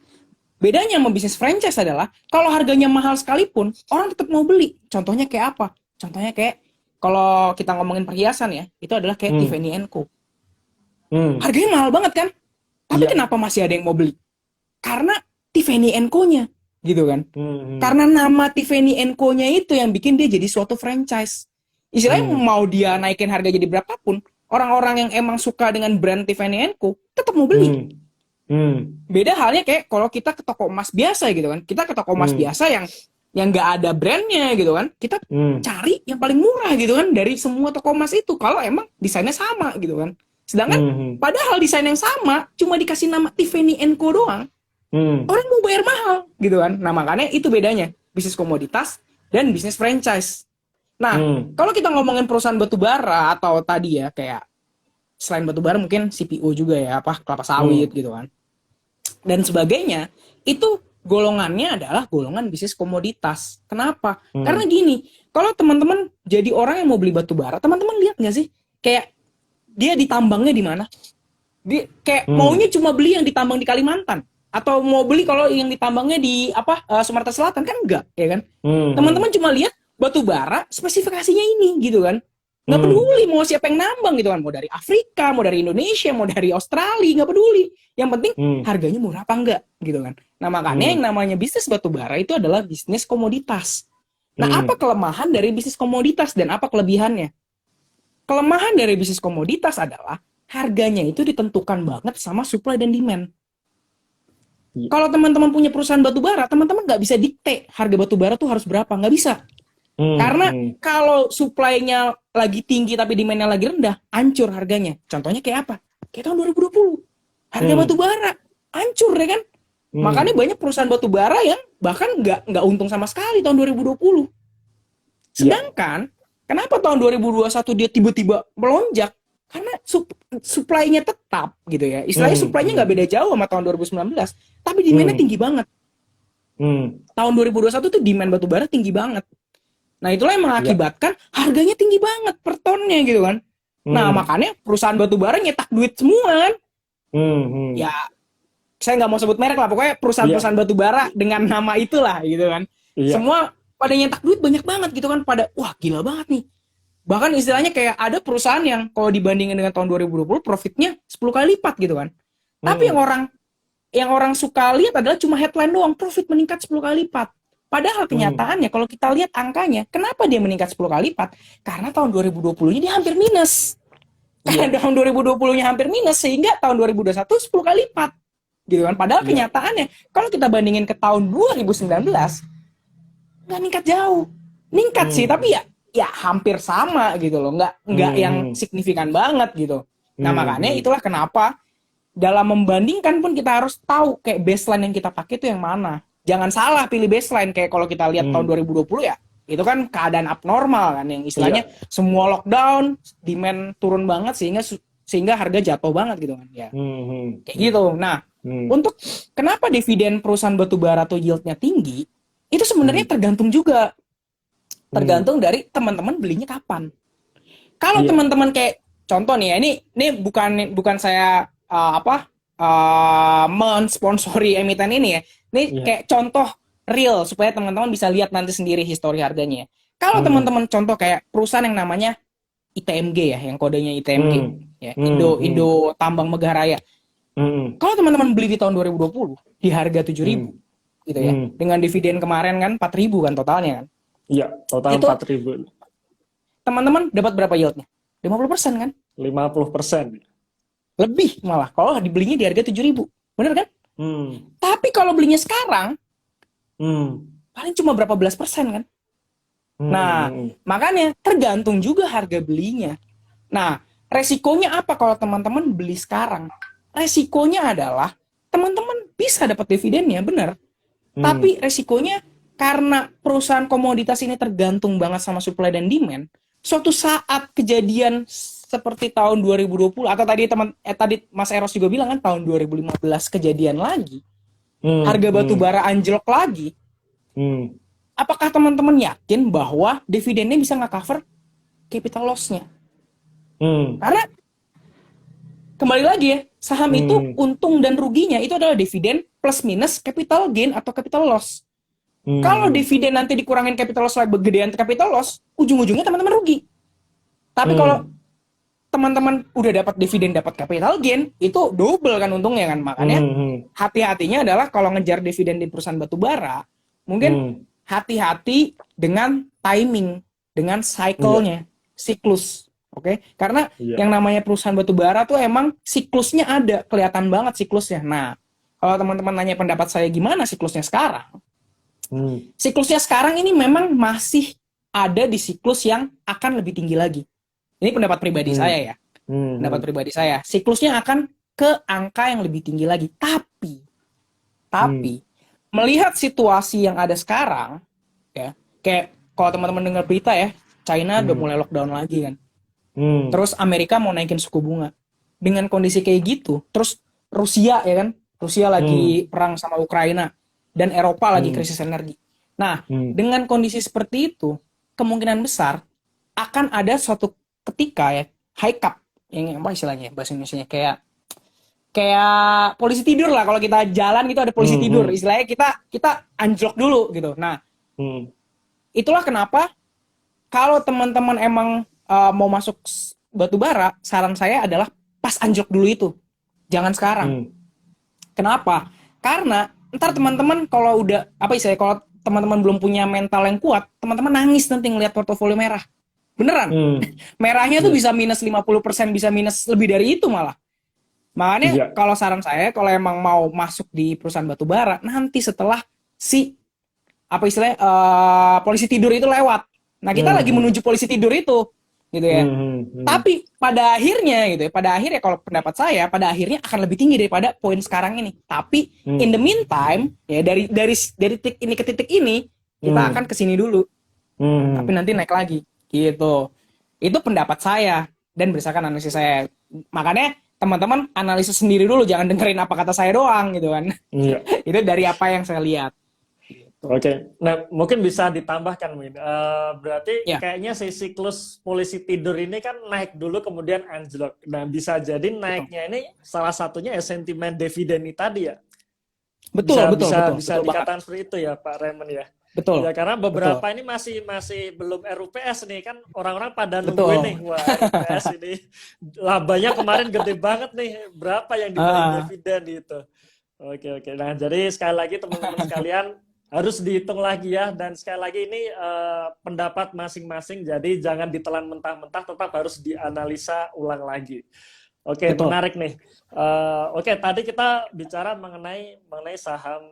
Speaker 2: Bedanya sama bisnis franchise adalah kalau harganya mahal sekalipun orang tetap mau beli. Contohnya kayak apa? Contohnya kayak kalau kita ngomongin perhiasan ya, itu adalah kayak
Speaker 1: hmm,
Speaker 2: Tiffany Co.
Speaker 1: hmm,
Speaker 2: Harganya mahal banget kan? Tapi
Speaker 1: iya,
Speaker 2: kenapa masih ada yang mau beli? Karena Tiffany Co-nya, gitu kan?
Speaker 1: hmm,
Speaker 2: Karena nama Tiffany Co-nya itu yang bikin dia jadi suatu franchise. Istilahnya
Speaker 1: hmm,
Speaker 2: mau dia naikin harga jadi berapapun, orang-orang yang emang suka dengan brand Tiffany Co tetap mau beli.
Speaker 1: hmm, hmm,
Speaker 2: Beda halnya kayak kalau kita ke toko emas biasa gitu kan. Kita ke toko emas
Speaker 1: hmm,
Speaker 2: biasa yang nggak ada brandnya gitu kan. Kita
Speaker 1: hmm,
Speaker 2: cari yang paling murah gitu kan dari semua toko emas itu. Kalau emang desainnya sama gitu kan. Sedangkan
Speaker 1: hmm,
Speaker 2: padahal desain yang sama cuma dikasih nama Tiffany Co doang,
Speaker 1: hmm,
Speaker 2: orang mau bayar mahal gitu kan. Nah makanya itu bedanya bisnis komoditas dan bisnis franchise. Nah
Speaker 1: hmm,
Speaker 2: kalau kita ngomongin perusahaan batubara atau tadi ya kayak selain batubara mungkin CPO juga ya apa kelapa sawit
Speaker 1: hmm,
Speaker 2: gitu kan dan sebagainya itu golongannya adalah golongan bisnis komoditas. Kenapa? Karena
Speaker 1: hmm,
Speaker 2: gini, kalau teman-teman jadi orang yang mau beli batu bara, teman-teman lihat nggak sih? Kayak dia ditambangnya di mana? Dia kayak
Speaker 1: hmm,
Speaker 2: maunya cuma beli yang ditambang di Kalimantan atau mau beli kalau yang ditambangnya di apa Sumatera Selatan kan enggak, ya kan?
Speaker 1: hmm,
Speaker 2: Teman-teman cuma lihat batu bara spesifikasinya ini gitu kan. Nggak
Speaker 1: hmm,
Speaker 2: peduli mau siapa yang nambang gitu kan, mau dari Afrika, mau dari Indonesia, mau dari Australia, nggak peduli. Yang penting
Speaker 1: hmm,
Speaker 2: harganya murah apa enggak gitu kan. Nah makanya yang
Speaker 1: hmm,
Speaker 2: namanya bisnis batu bara itu adalah bisnis komoditas. Nah apa
Speaker 1: hmm,
Speaker 2: kelemahan dari bisnis komoditas dan apa kelebihannya? Kelemahan dari bisnis komoditas adalah harganya itu ditentukan banget sama supply dan demand.
Speaker 1: iya,
Speaker 2: Kalau teman-teman punya perusahaan batu bara, teman-teman nggak bisa dikte harga batu bara tuh harus berapa, nggak bisa.
Speaker 1: hmm,
Speaker 2: Karena
Speaker 1: hmm,
Speaker 2: kalau supply-nya lagi tinggi tapi demand-nya lagi rendah, hancur harganya. Contohnya kayak apa? Kayak tahun 2020. Harga batu
Speaker 1: hmm,
Speaker 2: bara hancur ya kan? Makanya
Speaker 1: hmm,
Speaker 2: banyak perusahaan batu bara yang bahkan nggak untung sama sekali tahun 2020.
Speaker 1: iya,
Speaker 2: Sedangkan kenapa tahun 2021 dia tiba-tiba melonjak? Karena supply-nya tetap gitu ya. Istilahnya
Speaker 1: hmm,
Speaker 2: supply-nya nggak
Speaker 1: hmm,
Speaker 2: beda jauh sama tahun 2019, tapi demand-nya
Speaker 1: hmm,
Speaker 2: tinggi banget.
Speaker 1: hmm,
Speaker 2: Tahun 2021 tuh demand batu bara tinggi banget. Nah, itulah yang
Speaker 1: iya,
Speaker 2: mengakibatkan harganya tinggi banget per tonnya gitu kan. Nah,
Speaker 1: hmm,
Speaker 2: makanya perusahaan batu bara nyetak duit semua kan.
Speaker 1: hmm, hmm,
Speaker 2: Ya, saya nggak mau sebut merek lah, pokoknya
Speaker 1: iya,
Speaker 2: perusahaan-perusahaan batu bara dengan nama itulah gitu kan.
Speaker 1: iya,
Speaker 2: Semua pada nyetak duit banyak banget gitu kan, pada wah gila banget nih. Bahkan istilahnya kayak ada perusahaan yang kalau dibandingin dengan tahun 2020 profitnya 10 kali lipat gitu kan. Tapi
Speaker 1: hmm,
Speaker 2: yang orang suka lihat adalah cuma headline doang, profit meningkat 10 kali lipat. Padahal
Speaker 1: hmm,
Speaker 2: kenyataannya kalau kita lihat angkanya, kenapa dia meningkat 10 kali lipat? Karena tahun 2020-nya dia hampir minus.
Speaker 1: iya,
Speaker 2: Karena tahun 2020-nya hampir minus sehingga tahun 2021 10 kali lipat. Gitu kan. Padahal
Speaker 1: iya,
Speaker 2: kenyataannya kalau kita bandingin ke tahun 2019 nggak meningkat jauh. Meningkat sih,
Speaker 1: hmm,
Speaker 2: tapi ya hampir sama gitu loh, nggak yang
Speaker 1: hmm,
Speaker 2: signifikan banget gitu. Nah
Speaker 1: hmm,
Speaker 2: makanya
Speaker 1: hmm,
Speaker 2: itulah kenapa dalam membandingkan pun kita harus tahu kayak baseline yang kita pakai itu yang mana. Jangan salah pilih baseline kayak kalau kita lihat tahun
Speaker 1: hmm,
Speaker 2: 2020 ya, itu kan keadaan abnormal kan yang istilahnya
Speaker 1: iya,
Speaker 2: semua lockdown, demand turun banget sehingga harga jatuh banget gitu kan ya.
Speaker 1: hmm, hmm,
Speaker 2: Kayak
Speaker 1: hmm,
Speaker 2: gitu. Nah,
Speaker 1: hmm,
Speaker 2: untuk kenapa dividen perusahaan batubara atau yieldnya tinggi, itu sebenarnya
Speaker 1: hmm,
Speaker 2: tergantung juga.
Speaker 1: hmm,
Speaker 2: Tergantung dari teman-teman belinya kapan. Kalau
Speaker 1: iya,
Speaker 2: teman-teman kayak contoh nih ya, ini bukan saya mensponsori emiten ini ya. Ini
Speaker 1: iya,
Speaker 2: kayak contoh real supaya teman-teman bisa lihat nanti sendiri histori harganya. Kalau
Speaker 1: Hmm.
Speaker 2: teman-teman contoh kayak perusahaan yang namanya ITMG ya, yang kodenya ITMG
Speaker 1: Hmm.
Speaker 2: ya,
Speaker 1: Hmm.
Speaker 2: Indo Tambang Megaraya.
Speaker 1: Hmm.
Speaker 2: Kalau teman-teman beli di tahun 2020 di harga 7.000
Speaker 1: Hmm.
Speaker 2: gitu ya,
Speaker 1: Hmm.
Speaker 2: dengan dividen kemarin kan 4.000 kan totalnya kan.
Speaker 1: Iya, total
Speaker 2: Itu
Speaker 1: 4.000.
Speaker 2: teman-teman dapat berapa yieldnya? 50% kan?
Speaker 1: 50%.
Speaker 2: Lebih malah kalau dibelinya di harga 7.000. Bener kan?
Speaker 1: Hmm.
Speaker 2: Tapi kalau belinya sekarang
Speaker 1: Hmm.
Speaker 2: paling cuma berapa belas persen kan? Nah,
Speaker 1: Hmm.
Speaker 2: makanya tergantung juga harga belinya. Nah, resikonya apa kalau teman-teman beli sekarang? Resikonya adalah teman-teman bisa dapat dividennya, benar.
Speaker 1: Hmm.
Speaker 2: Tapi resikonya karena perusahaan komoditas ini tergantung banget sama supply dan demand, suatu saat kejadian seperti tahun 2020 atau tadi Mas Eros juga bilang kan tahun 2015 kejadian lagi,
Speaker 1: Hmm.
Speaker 2: harga batu
Speaker 1: Hmm.
Speaker 2: bara anjlok lagi.
Speaker 1: Hmm.
Speaker 2: Apakah teman-teman yakin bahwa dividennya bisa nge-cover capital loss-nya?
Speaker 1: Hmm.
Speaker 2: Karena kembali lagi ya, saham itu
Speaker 1: Hmm.
Speaker 2: untung dan ruginya itu adalah dividen plus minus capital gain atau capital loss. Kalau
Speaker 1: Hmm.
Speaker 2: dividen nanti dikurangin capital loss lagi gedean capital loss, ujung-ujungnya teman-teman rugi. Tapi kalau
Speaker 1: Hmm.
Speaker 2: teman-teman udah dapat dividen, dapat capital gain, itu double kan untungnya kan. Makanya
Speaker 1: Hmm.
Speaker 2: hati-hatinya adalah kalau ngejar dividen di perusahaan batubara, mungkin
Speaker 1: Hmm.
Speaker 2: hati-hati dengan timing, dengan
Speaker 1: Iya.
Speaker 2: cycle-nya, siklus. Oke? Karena
Speaker 1: Iya.
Speaker 2: yang namanya perusahaan batubara tuh emang siklusnya ada, kelihatan banget siklusnya. Nah, kalau teman-teman nanya pendapat saya gimana siklusnya sekarang,
Speaker 1: Hmm.
Speaker 2: siklusnya sekarang ini memang masih ada di siklus yang akan lebih tinggi lagi. Ini pendapat pribadi
Speaker 1: Hmm.
Speaker 2: saya ya. Pendapat
Speaker 1: Hmm.
Speaker 2: pribadi saya. Siklusnya akan ke angka yang lebih tinggi lagi. Tapi melihat situasi yang ada sekarang, ya, kayak kalau teman-teman dengar berita ya, China udah
Speaker 1: Hmm.
Speaker 2: mulai lockdown lagi kan.
Speaker 1: Hmm.
Speaker 2: Terus Amerika mau naikin suku bunga. Dengan kondisi kayak gitu, terus Rusia ya kan, Rusia
Speaker 1: Hmm.
Speaker 2: lagi perang sama Ukraina dan Eropa lagi
Speaker 1: Hmm.
Speaker 2: krisis energi. Nah,
Speaker 1: Hmm.
Speaker 2: dengan kondisi seperti itu, kemungkinan besar akan ada suatu ketika ya high cap yang apa istilahnya bahasa Indonesia kayak kayak polisi tidur lah kalau kita jalan gitu ada polisi tidur
Speaker 1: Hmm.
Speaker 2: istilahnya kita anjlok dulu gitu. Nah,
Speaker 1: Hmm.
Speaker 2: itulah kenapa kalau teman-teman emang mau masuk batu bara, saran saya adalah pas anjlok dulu itu. Jangan sekarang.
Speaker 1: Hmm.
Speaker 2: Kenapa? Karena ntar teman-teman kalau udah apa istilahnya kalau teman-teman belum punya mental yang kuat, teman-teman nangis nanti ngelihat portofolio merah. Beneran.
Speaker 1: Hmm.
Speaker 2: Merahnya tuh
Speaker 1: Iya.
Speaker 2: bisa minus 50%, bisa minus lebih dari itu malah. Makanya
Speaker 1: Iya.
Speaker 2: kalau saran saya kalau emang mau masuk di perusahaan batu bara, nanti setelah si apa istilahnya polisi tidur itu lewat. Nah, kita lagi
Speaker 1: Hmm.
Speaker 2: menuju polisi tidur itu gitu ya.
Speaker 1: Hmm. Hmm.
Speaker 2: Tapi pada akhirnya gitu ya, pada akhirnya kalau pendapat saya pada akhirnya akan lebih tinggi daripada poin sekarang ini. Tapi
Speaker 1: Hmm.
Speaker 2: in the meantime ya dari titik ini ke titik ini kita akan
Speaker 1: Hmm.
Speaker 2: kesini dulu. Tapi
Speaker 1: Hmm.
Speaker 2: nanti naik lagi gitu. Itu pendapat saya dan berdasarkan analisis saya. Makanya teman-teman analisis sendiri dulu, jangan dengerin apa kata saya doang gitu kan.
Speaker 1: Iya.
Speaker 2: Itu dari apa yang saya lihat. Gitu.
Speaker 1: Oke, nah mungkin bisa ditambahkan, Min. Berarti
Speaker 2: Ya,
Speaker 1: kayaknya si siklus polisi tidur ini kan naik dulu kemudian anjlok. Nah bisa jadi
Speaker 2: betul.
Speaker 1: naiknya ini salah satunya ya sentimen dividen ini tadi ya.
Speaker 2: Betul, betul,
Speaker 1: Bisa
Speaker 2: betul.
Speaker 1: bisa
Speaker 2: Betul banget.
Speaker 1: dikatakan seperti itu ya, Pak Raymond ya.
Speaker 2: Betul.
Speaker 1: Ya karena
Speaker 2: Betul.
Speaker 1: beberapa ini masih belum RUPS nih kan orang-orang pada nungguin
Speaker 2: Betul.
Speaker 1: nih, wah RUPS ini labanya kemarin gede banget nih, berapa yang dibagi
Speaker 2: Ah,
Speaker 1: dividen gitu. Oke. Nah, jadi sekali lagi teman-teman sekalian harus dihitung lagi ya, dan sekali lagi ini pendapat masing-masing, jadi jangan ditelan mentah-mentah, tetap harus dianalisa ulang lagi. Oke,
Speaker 2: betul.
Speaker 1: menarik nih. Oke, tadi kita bicara mengenai saham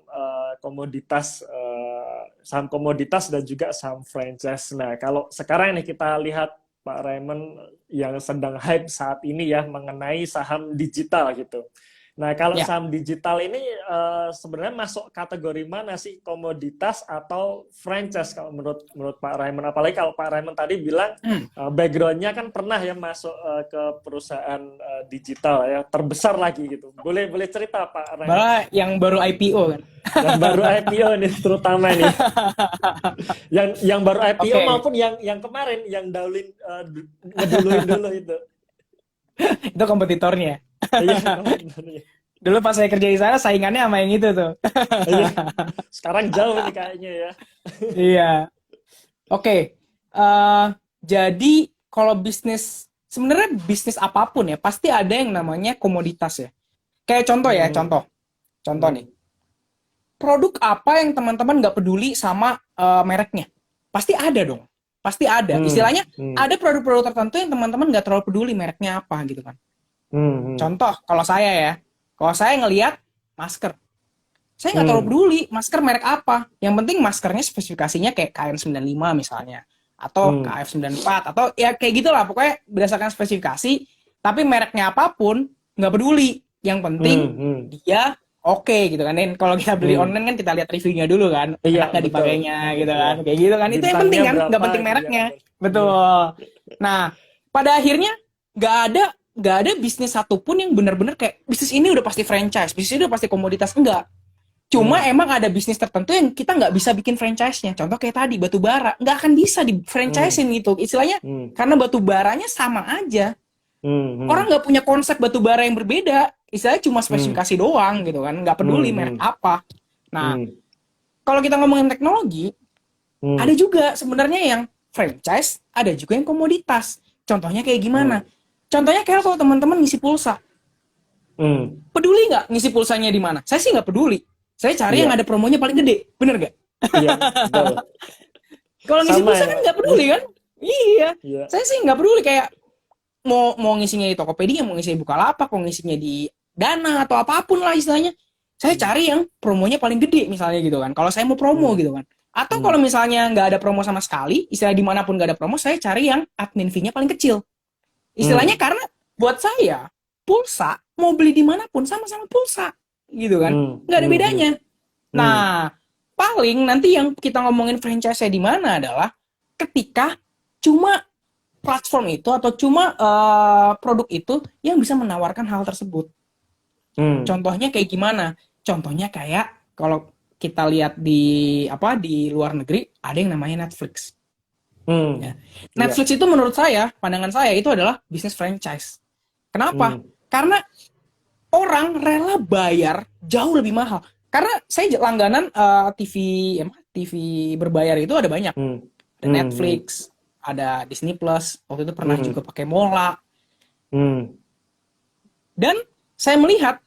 Speaker 1: komoditas, saham komoditas dan juga saham franchise. Nah, kalau sekarang nih kita lihat Pak Raymond yang sedang hype saat ini ya mengenai saham digital gitu. Nah, kalau
Speaker 2: Ya.
Speaker 1: saham digital ini sebenarnya masuk kategori mana sih, komoditas atau franchise kalau menurut Pak Raymond? Apalagi kalau Pak Raymond tadi bilang background-nya kan pernah ya masuk ke perusahaan digital ya, terbesar lagi gitu. Boleh cerita Pak Raymond?
Speaker 2: Malah yang baru IPO kan.
Speaker 1: Yang baru IPO nih terutama nih. yang baru IPO
Speaker 2: Oke.
Speaker 1: maupun yang kemarin yang ngeduluin dulu itu.
Speaker 2: Itu kompetitornya.
Speaker 1: Iya,
Speaker 2: Dulu pas saya kerja di sana saingannya sama yang itu tuh.
Speaker 1: Iya. Sekarang jauh nih kayaknya ya.
Speaker 2: Iya. Oke. eh, jadi kalau bisnis, sebenarnya bisnis apapun ya pasti ada yang namanya komoditas ya. Kayak contoh ya,
Speaker 1: Hmm.
Speaker 2: contoh
Speaker 1: Hmm.
Speaker 2: nih. Produk apa yang teman-teman nggak peduli sama mereknya? Pasti ada dong. Pasti ada.
Speaker 1: Hmm.
Speaker 2: Istilahnya
Speaker 1: Hmm.
Speaker 2: ada produk-produk tertentu yang teman-teman nggak terlalu peduli mereknya apa gitu kan.
Speaker 1: Hmm.
Speaker 2: Contoh, kalau saya ngelihat masker, saya nggak terlalu
Speaker 1: Hmm.
Speaker 2: peduli masker merek apa. Yang penting maskernya spesifikasinya kayak KN95 misalnya, atau
Speaker 1: Hmm.
Speaker 2: KF94, atau ya kayak gitulah. Pokoknya berdasarkan spesifikasi, tapi mereknya apapun nggak peduli. Yang penting
Speaker 1: Hmm. Hmm.
Speaker 2: dia oke gitu kan. Dan kalau kita beli
Speaker 1: Hmm.
Speaker 2: online kan kita lihat reviewnya dulu kan,
Speaker 1: Iya,
Speaker 2: enak nggak
Speaker 1: betul.
Speaker 2: dipakainya gitu
Speaker 1: Iya.
Speaker 2: kan, kayak gitu kan. Itu yang penting
Speaker 1: Bintangnya
Speaker 2: kan, nggak
Speaker 1: berapa
Speaker 2: penting
Speaker 1: gitu ya.
Speaker 2: mereknya.
Speaker 1: Iya.
Speaker 2: Betul. Nah, pada akhirnya nggak ada bisnis satupun yang benar-benar kayak bisnis ini udah pasti franchise, bisnis ini udah pasti komoditas, enggak. Cuma
Speaker 1: Hmm.
Speaker 2: emang ada bisnis tertentu yang kita nggak bisa bikin franchise-nya. Contoh kayak tadi batu bara, nggak akan bisa di franchise-in gitu. Istilahnya
Speaker 1: Hmm.
Speaker 2: karena batu baranya sama aja.
Speaker 1: Hmm.
Speaker 2: Orang nggak punya konsep batu bara yang berbeda. Istilahnya cuma spesifikasi doang gitu kan, nggak peduli merek apa. Nah,
Speaker 1: Hmm.
Speaker 2: kalau kita ngomongin teknologi,
Speaker 1: Hmm.
Speaker 2: ada juga sebenarnya yang franchise, ada juga yang komoditas. Contohnya kayak gimana? Contohnya kayak kalau teman-teman ngisi pulsa,
Speaker 1: Hmm.
Speaker 2: peduli nggak ngisi pulsanya di mana? Saya sih nggak peduli. Saya cari
Speaker 1: Iya.
Speaker 2: yang ada promonya paling gede, bener nggak?
Speaker 1: Iya, betul.
Speaker 2: Kalau ngisi
Speaker 1: Sama
Speaker 2: pulsa
Speaker 1: ya.
Speaker 2: kan nggak peduli kan? Iya.
Speaker 1: Iya.
Speaker 2: Saya sih nggak peduli kayak mau ngisinya di Tokopedia, mau ngisinya di Bukalapak, mau ngisinya di Dana atau apapun lah istilahnya. Saya cari yang promonya paling gede misalnya gitu kan. Kalau saya mau promo gitu kan. Atau kalau misalnya nggak ada promo sama sekali, istilah dimanapun nggak ada promo, saya cari yang admin fee-nya paling kecil. Istilahnya karena buat saya pulsa mau beli dimanapun sama-sama pulsa gitu kan, nggak ada bedanya. Nah, paling nanti yang kita ngomongin franchise di mana adalah ketika cuma platform itu atau cuma produk itu yang bisa menawarkan hal tersebut. Contohnya kayak gimana? Contohnya kayak kalau kita lihat di luar negeri ada yang namanya Netflix. Ya. Netflix itu menurut saya, pandangan saya itu adalah bisnis franchise. Kenapa? Karena orang rela bayar jauh lebih mahal. Karena saya langganan TV berbayar itu ada banyak. Ada Netflix, ada Disney Plus. Waktu itu pernah juga pakai Mola. Dan saya melihat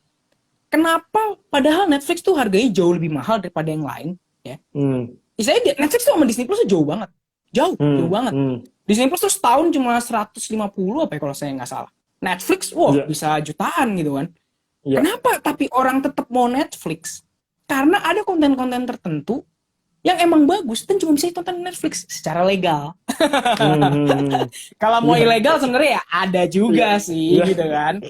Speaker 2: kenapa padahal Netflix tuh harganya jauh lebih mahal daripada yang lain. Ya. Istilahnya Netflix tuh sama Disney Plus tuh jauh banget. Jauh banget. Disney Plus tuh setahun cuma 150 apa ya kalau saya nggak salah. Netflix, bisa jutaan gitu kan. Kenapa tapi orang tetap mau Netflix? Karena ada konten-konten tertentu yang emang bagus dan cuma bisa ditonton Netflix secara legal. Kalau mau ilegal sebenarnya ya ada juga sih gitu kan.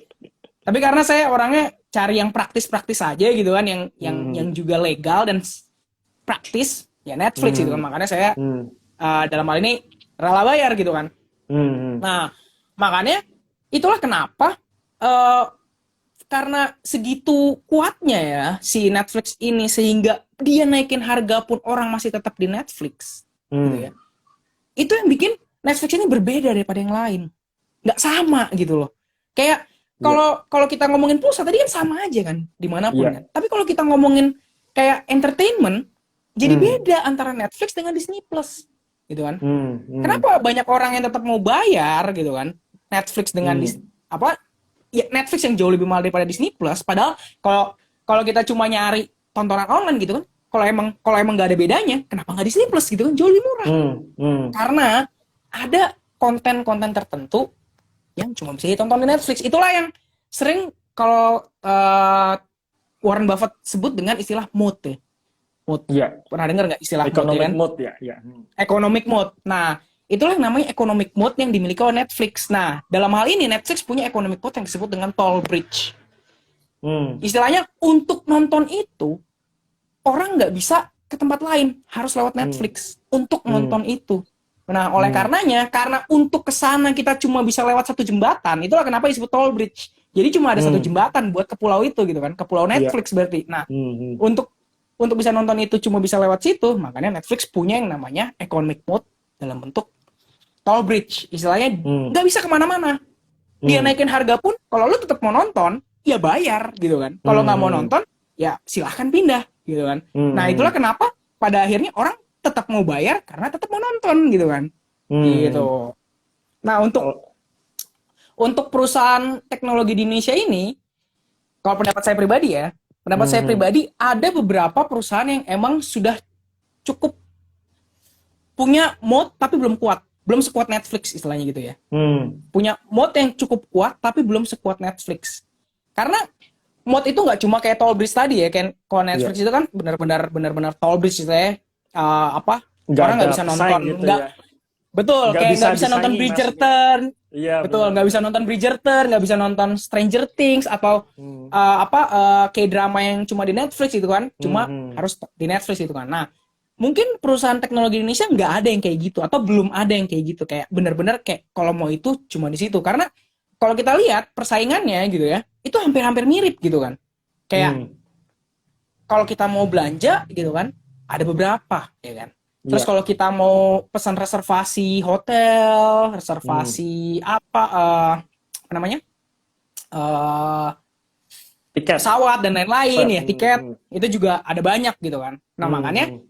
Speaker 2: Tapi karena saya orangnya cari yang praktis-praktis aja gitu kan, yang juga legal dan praktis, ya Netflix gitu kan. Makanya saya dalam hal ini rela bayar gitu kan. Nah, makanya itulah kenapa karena segitu kuatnya ya si Netflix ini sehingga dia naikin harga pun orang masih tetap di Netflix gitu ya. Itu yang bikin Netflix ini berbeda daripada yang lain. Nggak sama gitu loh. Kayak kalau kita ngomongin pulsa tadi kan sama aja kan dimanapun kan. Tapi kalau kita ngomongin kayak entertainment jadi beda antara Netflix dengan Disney Plus gitu kan. Kenapa banyak orang yang tetap mau bayar gitu kan Netflix dengan Netflix yang jauh lebih mahal daripada Disney Plus, padahal kalau kita cuma nyari tontonan online gitu kan, kalau emang nggak ada bedanya, kenapa nggak Disney Plus gitu kan, jauh lebih murah. Karena ada konten-konten tertentu yang cuma bisa ditonton di Netflix. Itulah yang sering kalau Warren Buffett sebut dengan istilah mode. Pernah dengar nggak istilah
Speaker 1: economic
Speaker 2: mode?
Speaker 1: Ya.
Speaker 2: Economic mode. Nah, itulah yang namanya economic mode yang dimiliki oleh Netflix. Nah, dalam hal ini Netflix punya economic mode yang disebut dengan toll bridge. Istilahnya untuk nonton itu orang nggak bisa ke tempat lain, harus lewat Netflix untuk nonton itu. Nah, oleh karenanya, karena untuk kesana kita cuma bisa lewat satu jembatan, itulah kenapa disebut toll bridge. Jadi cuma ada satu jembatan buat ke pulau itu gitu kan, ke pulau Netflix berarti. Nah, untuk bisa nonton itu cuma bisa lewat situ, makanya Netflix punya yang namanya economic mode dalam bentuk toll bridge. Istilahnya nggak bisa kemana-mana. Dia naikin harga pun, kalau lu tetap mau nonton, ya bayar gitu kan. Kalau nggak mau nonton, ya silahkan pindah gitu kan. Nah itulah kenapa pada akhirnya orang tetap mau bayar karena tetap mau nonton gitu kan. Gitu. Nah
Speaker 1: Oh,
Speaker 2: untuk perusahaan teknologi di Indonesia ini, kalau pendapat saya pribadi ya, pendapat saya pribadi ada beberapa perusahaan yang emang sudah cukup punya mode tapi belum kuat, belum sekuat Netflix istilahnya gitu ya. Punya mode yang cukup kuat tapi belum sekuat Netflix. Karena mode itu nggak cuma kayak Toll Bridge tadi ya, kan kalau Netflix itu kan benar-benar Toll Bridge gitu ya. Apa
Speaker 1: nggak
Speaker 2: orang
Speaker 1: ada
Speaker 2: nggak bisa
Speaker 1: pesaing
Speaker 2: nonton,
Speaker 1: gitu
Speaker 2: nggak
Speaker 1: ya.
Speaker 2: betul,
Speaker 1: Nggak
Speaker 2: kayak
Speaker 1: bisa
Speaker 2: nggak bisa nonton
Speaker 1: disaingi maksudnya.
Speaker 2: Bridgerton,
Speaker 1: Iya
Speaker 2: betul,
Speaker 1: benar.
Speaker 2: nggak bisa nonton Bridgerton, nggak bisa nonton Stranger Things atau kayak drama yang cuma di Netflix itu kan, cuma harus di Netflix itu kan. Nah, mungkin perusahaan teknologi Indonesia nggak ada yang kayak gitu atau belum ada yang kayak gitu, kayak benar-benar kayak kalau mau itu cuma di situ. Karena kalau kita lihat persaingannya gitu ya, itu hampir-hampir mirip gitu kan. Kayak kalau kita mau belanja gitu kan, ada beberapa ya kan. Terus
Speaker 1: Iya.
Speaker 2: kalau kita mau pesan reservasi hotel, reservasi apa namanya? eh
Speaker 1: Tiket.
Speaker 2: Pesawat dan lain-lain ya, tiket
Speaker 1: Hmm.
Speaker 2: itu juga ada banyak gitu kan. Nah, makanya
Speaker 1: Hmm.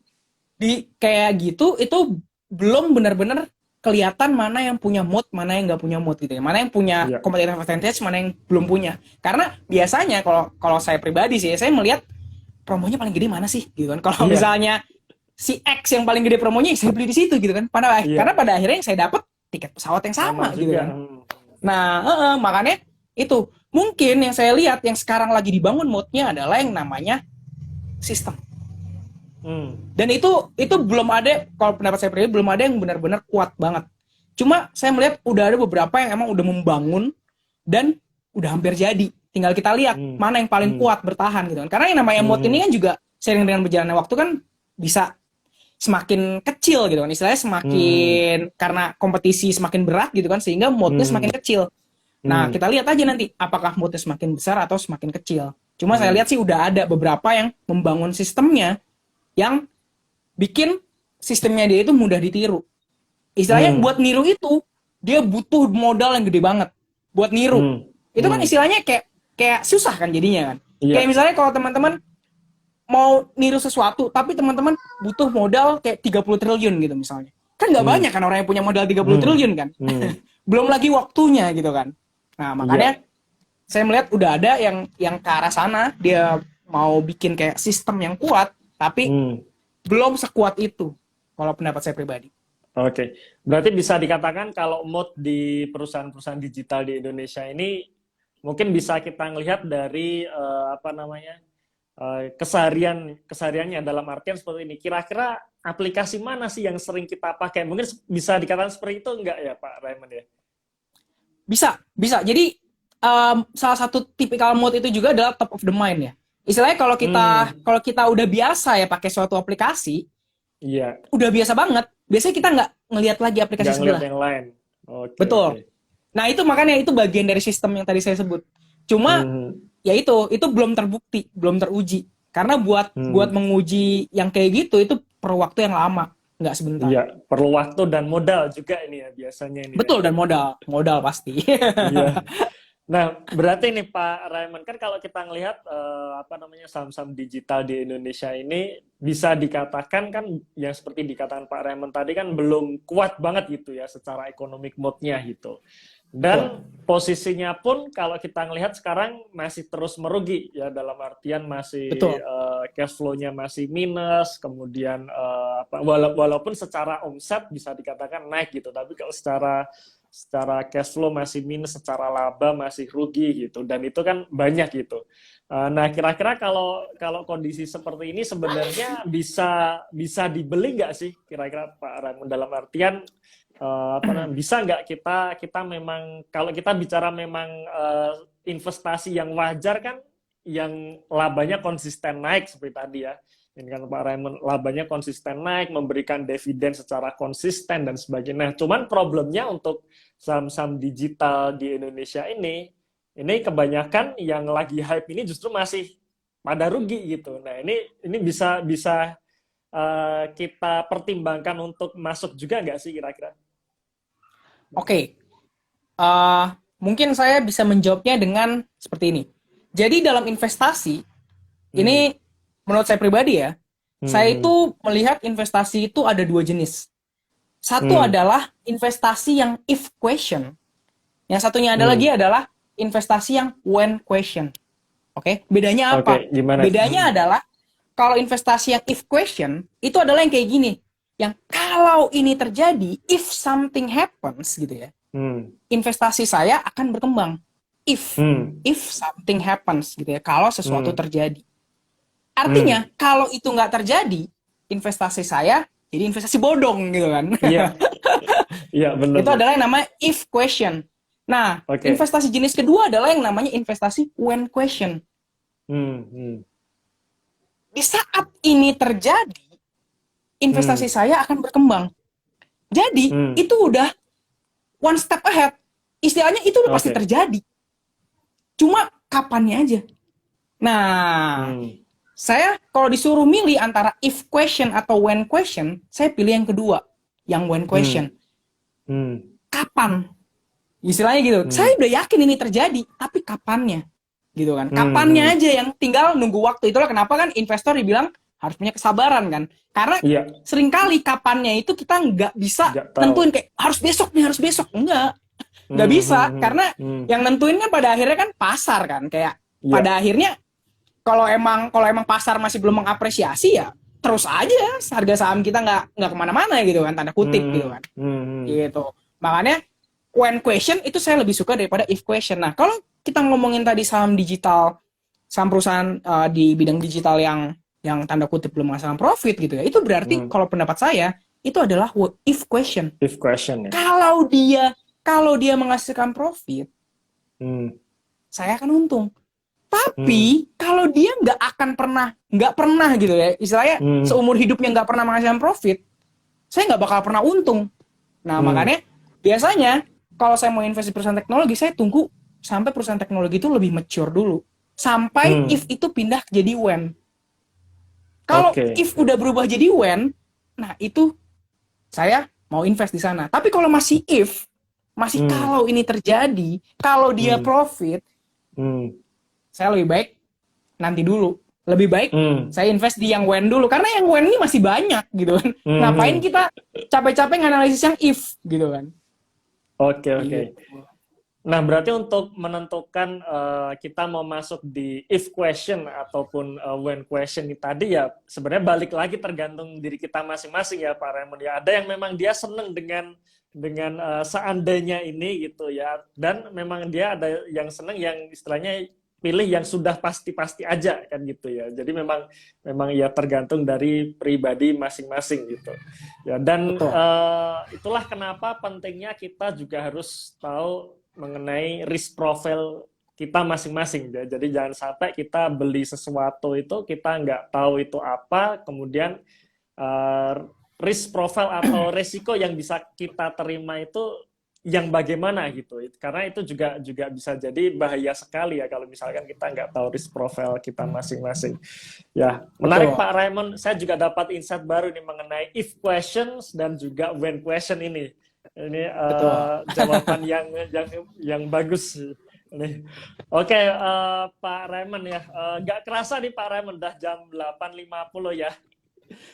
Speaker 2: di kayak gitu itu belum benar-benar kelihatan mana yang punya mood, mana yang nggak punya mood gitu ya. Mana yang punya
Speaker 1: Iya.
Speaker 2: competitive advantage, mana yang belum punya. Karena biasanya kalau kalau saya pribadi sih, saya melihat promonya paling gede mana sih gitu kan. Kalau
Speaker 1: Iya.
Speaker 2: misalnya si X yang paling gede promonya, saya beli di situ gitu kan. Karena
Speaker 1: Iya.
Speaker 2: pada akhirnya yang saya dapat tiket pesawat yang
Speaker 1: Sama
Speaker 2: sama gitu
Speaker 1: juga.
Speaker 2: kan. Nah, makanya itu mungkin yang saya lihat yang sekarang lagi dibangun mode-nya adalah yang namanya sistem. Dan itu belum ada, kalau pendapat saya pribadi belum ada yang benar-benar kuat banget. Cuma saya melihat udah ada beberapa yang emang udah membangun dan udah hampir jadi. Tinggal kita lihat mana yang paling kuat bertahan gitu kan. Karena yang namanya mode ini kan juga seiring dengan berjalannya waktu kan bisa semakin kecil gitu kan. Istilahnya semakin karena kompetisi semakin berat gitu kan, sehingga mode-nya semakin kecil. Nah, kita lihat aja nanti apakah mode-nya semakin besar atau semakin kecil. Cuma saya lihat sih udah ada beberapa yang membangun sistemnya yang bikin sistemnya dia itu mudah ditiru. Istilahnya buat niru itu dia butuh modal yang gede banget buat niru. Itu kan istilahnya kayak susah kan jadinya kan.
Speaker 1: Iya.
Speaker 2: Kayak misalnya kalau teman-teman mau niru sesuatu tapi teman-teman butuh modal kayak 30 triliun gitu misalnya. Kan nggak banyak kan orang yang punya modal 30 triliun kan. Belum lagi waktunya gitu kan. Nah, makanya saya melihat udah ada yang ke arah sana, dia mau bikin kayak sistem yang kuat tapi belum sekuat itu kalau pendapat saya pribadi.
Speaker 1: Oke, berarti bisa dikatakan kalau mood di perusahaan-perusahaan digital di Indonesia ini mungkin bisa kita ngelihat dari apa namanya kesehariannya dalam artian seperti ini. Kira-kira aplikasi mana sih yang sering kita pakai? Mungkin bisa dikatakan seperti itu enggak ya Pak Raymond ya?
Speaker 2: Bisa. Jadi salah satu tipikal mode itu juga adalah top of the mind ya. Istilahnya kalau kita udah biasa ya pakai suatu aplikasi,
Speaker 1: iya.
Speaker 2: Udah biasa banget. Biasanya kita nggak ngelihat lagi aplikasi
Speaker 1: Nggak ngeliat
Speaker 2: sebelah.
Speaker 1: yang lain. Oke,
Speaker 2: Betul.
Speaker 1: oke.
Speaker 2: Nah itu makanya itu bagian dari sistem yang tadi saya sebut. Cuma ya itu belum terbukti, belum teruji. Karena buat menguji yang kayak gitu itu perlu waktu yang lama, nggak sebentar.
Speaker 1: Iya, perlu waktu dan modal juga ini ya biasanya ini.
Speaker 2: Betul,
Speaker 1: ya.
Speaker 2: dan modal pasti.
Speaker 1: Iya. Nah, berarti nih Pak Raymond, kan kalau kita ngelihat apa namanya saham-saham digital di Indonesia ini bisa dikatakan kan yang seperti dikatakan Pak Raymond tadi kan belum kuat banget gitu ya secara economic mode-nya gitu. Dan posisinya pun kalau kita ngelihat sekarang masih terus merugi ya dalam artian masih cash flow-nya masih minus, kemudian walaupun secara omset bisa dikatakan naik gitu, tapi kalau secara cash flow masih minus, secara laba masih rugi gitu, dan itu kan banyak gitu. Nah, kira-kira kalau kondisi seperti ini sebenarnya bisa dibeli nggak sih kira-kira Pak Raymond, dalam artian bisa nggak kita memang kalau kita bicara memang investasi yang wajar kan yang labanya konsisten naik seperti tadi ya. Ini kan Pak Raymond, labanya konsisten naik, memberikan dividen secara konsisten dan sebagainya. Nah, cuman problemnya untuk saham-saham digital di Indonesia ini kebanyakan yang lagi hype ini justru masih pada rugi gitu. Nah, ini bisa kita pertimbangkan untuk masuk juga nggak sih kira-kira?
Speaker 2: Oke. Mungkin saya bisa menjawabnya dengan seperti ini. Jadi dalam investasi, ini menurut saya pribadi ya, saya
Speaker 1: Hmm.
Speaker 2: itu melihat investasi itu ada dua jenis. Satu
Speaker 1: Hmm.
Speaker 2: adalah investasi yang if question. Yang satunya ada
Speaker 1: Hmm.
Speaker 2: lagi adalah investasi yang when question. Oke, bedanya
Speaker 1: Oke,
Speaker 2: apa?
Speaker 1: gimana?
Speaker 2: Bedanya adalah kalau investasi yang if question itu adalah yang kayak gini, yang kalau ini terjadi, if something happens gitu ya,
Speaker 1: Hmm.
Speaker 2: investasi saya akan berkembang.
Speaker 1: Hmm.
Speaker 2: If something happens gitu ya, kalau sesuatu
Speaker 1: Hmm.
Speaker 2: terjadi.
Speaker 1: Hmm.
Speaker 2: Artinya kalau itu nggak terjadi, investasi saya jadi investasi bodong gitu kan.
Speaker 1: Iya, iya bener
Speaker 2: Itu
Speaker 1: tuh.
Speaker 2: adalah yang namanya if question. Nah,
Speaker 1: Oke.
Speaker 2: investasi jenis kedua adalah yang namanya investasi when question.
Speaker 1: Hmm. Hmm.
Speaker 2: Di saat ini terjadi, investasi
Speaker 1: Hmm.
Speaker 2: saya akan berkembang. Jadi,
Speaker 1: Hmm.
Speaker 2: itu udah one step ahead. Istilahnya itu udah pasti
Speaker 1: Oke.
Speaker 2: terjadi. Cuma kapannya aja. Nah,
Speaker 1: Hmm.
Speaker 2: saya kalau disuruh milih antara if question atau when question, saya pilih yang kedua, yang when
Speaker 1: Hmm.
Speaker 2: question.
Speaker 1: Hmm.
Speaker 2: Kapan? Istilahnya gitu.
Speaker 1: Hmm.
Speaker 2: Saya udah yakin ini terjadi, tapi kapannya? Gitu kan.
Speaker 1: Hmm.
Speaker 2: Kapannya
Speaker 1: Hmm.
Speaker 2: aja yang tinggal nunggu waktu. Itulah kenapa kan investor dibilang harus punya kesabaran kan. Karena
Speaker 1: Iya,
Speaker 2: seringkali kapannya itu kita nggak bisa
Speaker 1: nggak tahu.
Speaker 2: nentuin kayak harus besok nih, harus besok. Nggak
Speaker 1: Hmm.
Speaker 2: bisa.
Speaker 1: Hmm.
Speaker 2: Karena
Speaker 1: Hmm.
Speaker 2: yang nentuin kan pada akhirnya kan pasar kan. Kayak
Speaker 1: Iya.
Speaker 2: pada akhirnya kalau emang pasar masih belum mengapresiasi ya terus aja harga saham kita nggak kemana-mana gitu kan, tanda kutip gitu
Speaker 1: Hmm.
Speaker 2: kan,
Speaker 1: Hmm.
Speaker 2: gitu. Makanya when question itu saya lebih suka daripada if question. Nah, kalau kita ngomongin tadi saham digital, saham perusahaan di bidang digital yang tanda kutip belum menghasilkan profit gitu ya, itu berarti
Speaker 1: Hmm.
Speaker 2: kalau pendapat saya itu adalah if question.
Speaker 1: If question ya.
Speaker 2: Kalau dia menghasilkan profit,
Speaker 1: Hmm.
Speaker 2: saya akan untung.
Speaker 1: Hmm.
Speaker 2: Tapi kalau dia nggak pernah gitu ya, istilahnya
Speaker 1: Hmm.
Speaker 2: seumur hidupnya nggak pernah menghasilkan profit, saya nggak bakal pernah untung. Nah,
Speaker 1: Hmm.
Speaker 2: makanya biasanya kalau saya mau investasi perusahaan teknologi, saya tunggu sampai perusahaan teknologi itu lebih mature dulu. Sampai
Speaker 1: Hmm.
Speaker 2: if itu pindah jadi when. Kalau
Speaker 1: Oke.
Speaker 2: if udah berubah jadi when, nah itu saya mau invest di sana. Tapi kalau masih
Speaker 1: Hmm.
Speaker 2: kalau ini terjadi, kalau dia
Speaker 1: Hmm.
Speaker 2: profit,
Speaker 1: Hmm.
Speaker 2: saya lebih baik nanti dulu. Lebih baik
Speaker 1: Hmm.
Speaker 2: saya invest di yang when dulu. Karena yang when ini masih banyak gitu kan.
Speaker 1: Hmm.
Speaker 2: Ngapain
Speaker 1: Hmm.
Speaker 2: kita capek-capek nganalisis yang if gitu kan.
Speaker 1: Oke, oke.
Speaker 2: Gitu.
Speaker 1: Nah, berarti untuk menentukan kita mau masuk di if question ataupun when question ini tadi ya sebenarnya balik lagi tergantung diri kita masing-masing ya Pak Raymond ya. Ada yang memang dia seneng dengan seandainya ini gitu ya. Dan memang dia ada yang seneng yang istilahnya pilih yang sudah pasti-pasti aja kan gitu ya. Jadi memang ya tergantung dari pribadi masing-masing gitu. Ya dan
Speaker 2: Betul.
Speaker 1: itulah kenapa pentingnya kita juga harus tahu mengenai risk profile kita masing-masing. Jadi jangan sampai kita beli sesuatu itu kita nggak tahu itu apa, kemudian uh, risk profile atau resiko yang bisa kita terima itu yang bagaimana gitu. Karena itu juga bisa jadi bahaya sekali ya kalau misalkan kita nggak tahu risk profile kita masing-masing. Ya, menarik
Speaker 2: Betul.
Speaker 1: Pak Raymond. Saya juga dapat insight baru nih mengenai if questions dan juga when question ini. Ini
Speaker 2: Betul.
Speaker 1: jawaban yang bagus. Nih. Oke, Pak Raymond ya. Nggak kerasa nih Pak Raymond, udah jam 8.50 ya.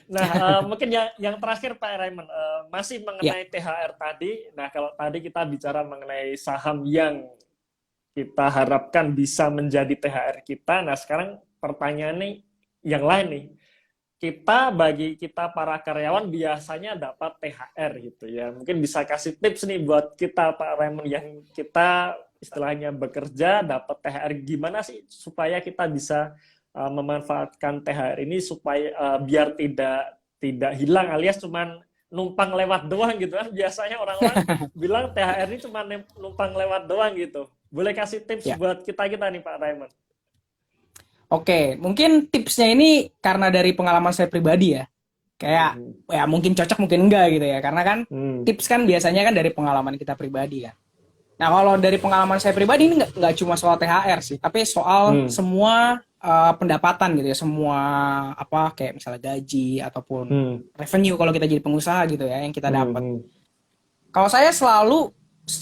Speaker 1: Nah, mungkin yang terakhir Pak Raymond, masih
Speaker 2: Ya.
Speaker 1: mengenai THR tadi. Nah, kalau tadi kita bicara mengenai saham yang kita harapkan bisa menjadi THR kita. Nah, sekarang pertanyaannya yang lain nih, bagi kita para karyawan biasanya dapat THR gitu ya. Mungkin bisa kasih tips nih buat kita Pak Raymond yang kita istilahnya bekerja dapat THR, gimana sih supaya kita bisa memanfaatkan THR ini supaya biar tidak hilang alias cuman numpang lewat doang gitu kan. Biasanya orang-orang bilang THR ini cuma numpang lewat doang gitu. Boleh kasih tips
Speaker 2: Ya.
Speaker 1: buat kita nih Pak Raymond?
Speaker 2: Oke, mungkin tipsnya ini karena dari pengalaman saya pribadi ya. Kayak ya mungkin cocok mungkin enggak gitu ya. Karena kan
Speaker 1: Hmm.
Speaker 2: tips kan biasanya kan dari pengalaman kita pribadi kan. Nah, kalau dari pengalaman saya pribadi ini nggak cuma soal THR sih, tapi soal
Speaker 1: Hmm.
Speaker 2: semua pendapatan gitu ya, semua apa kayak misalnya gaji ataupun
Speaker 1: Hmm.
Speaker 2: revenue kalau kita jadi pengusaha gitu ya yang kita
Speaker 1: Hmm.
Speaker 2: dapat.
Speaker 1: Hmm.
Speaker 2: Kalau saya selalu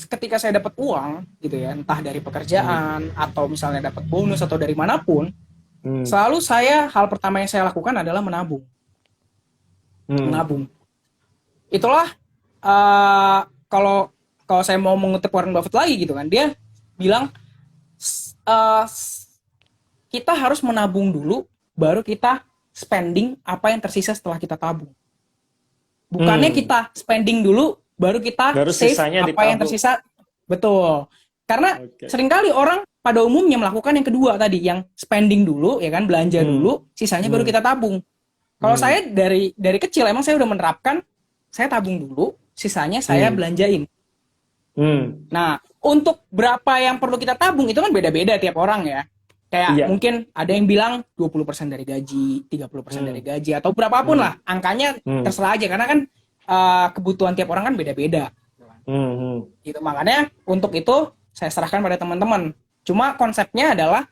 Speaker 2: ketika saya dapat uang gitu ya, entah dari pekerjaan atau misalnya dapat bonus atau dari manapun, selalu hal pertama yang saya lakukan adalah menabung. Menabung. Itulah kalau saya mau mengutip Warren Buffett lagi gitu kan, dia bilang kita harus menabung dulu, baru kita spending apa yang tersisa setelah kita tabung. Bukannya kita spending dulu, baru kita save apa
Speaker 1: ditabung.
Speaker 2: yang tersisa. Betul. Karena seringkali orang pada umumnya melakukan yang kedua tadi, yang spending dulu, ya kan, belanja dulu, sisanya baru kita tabung. Kalau saya dari kecil emang saya udah menerapkan, saya tabung dulu, sisanya saya belanjain. Nah, untuk berapa yang perlu kita tabung itu kan beda-beda tiap orang ya. Kayak mungkin ada yang bilang 20% dari gaji, 30% dari gaji, atau berapapun lah. Angkanya terserah aja, karena kan kebutuhan tiap orang kan beda-beda. Gitu. Makanya untuk itu saya serahkan pada teman-teman. Cuma konsepnya adalah,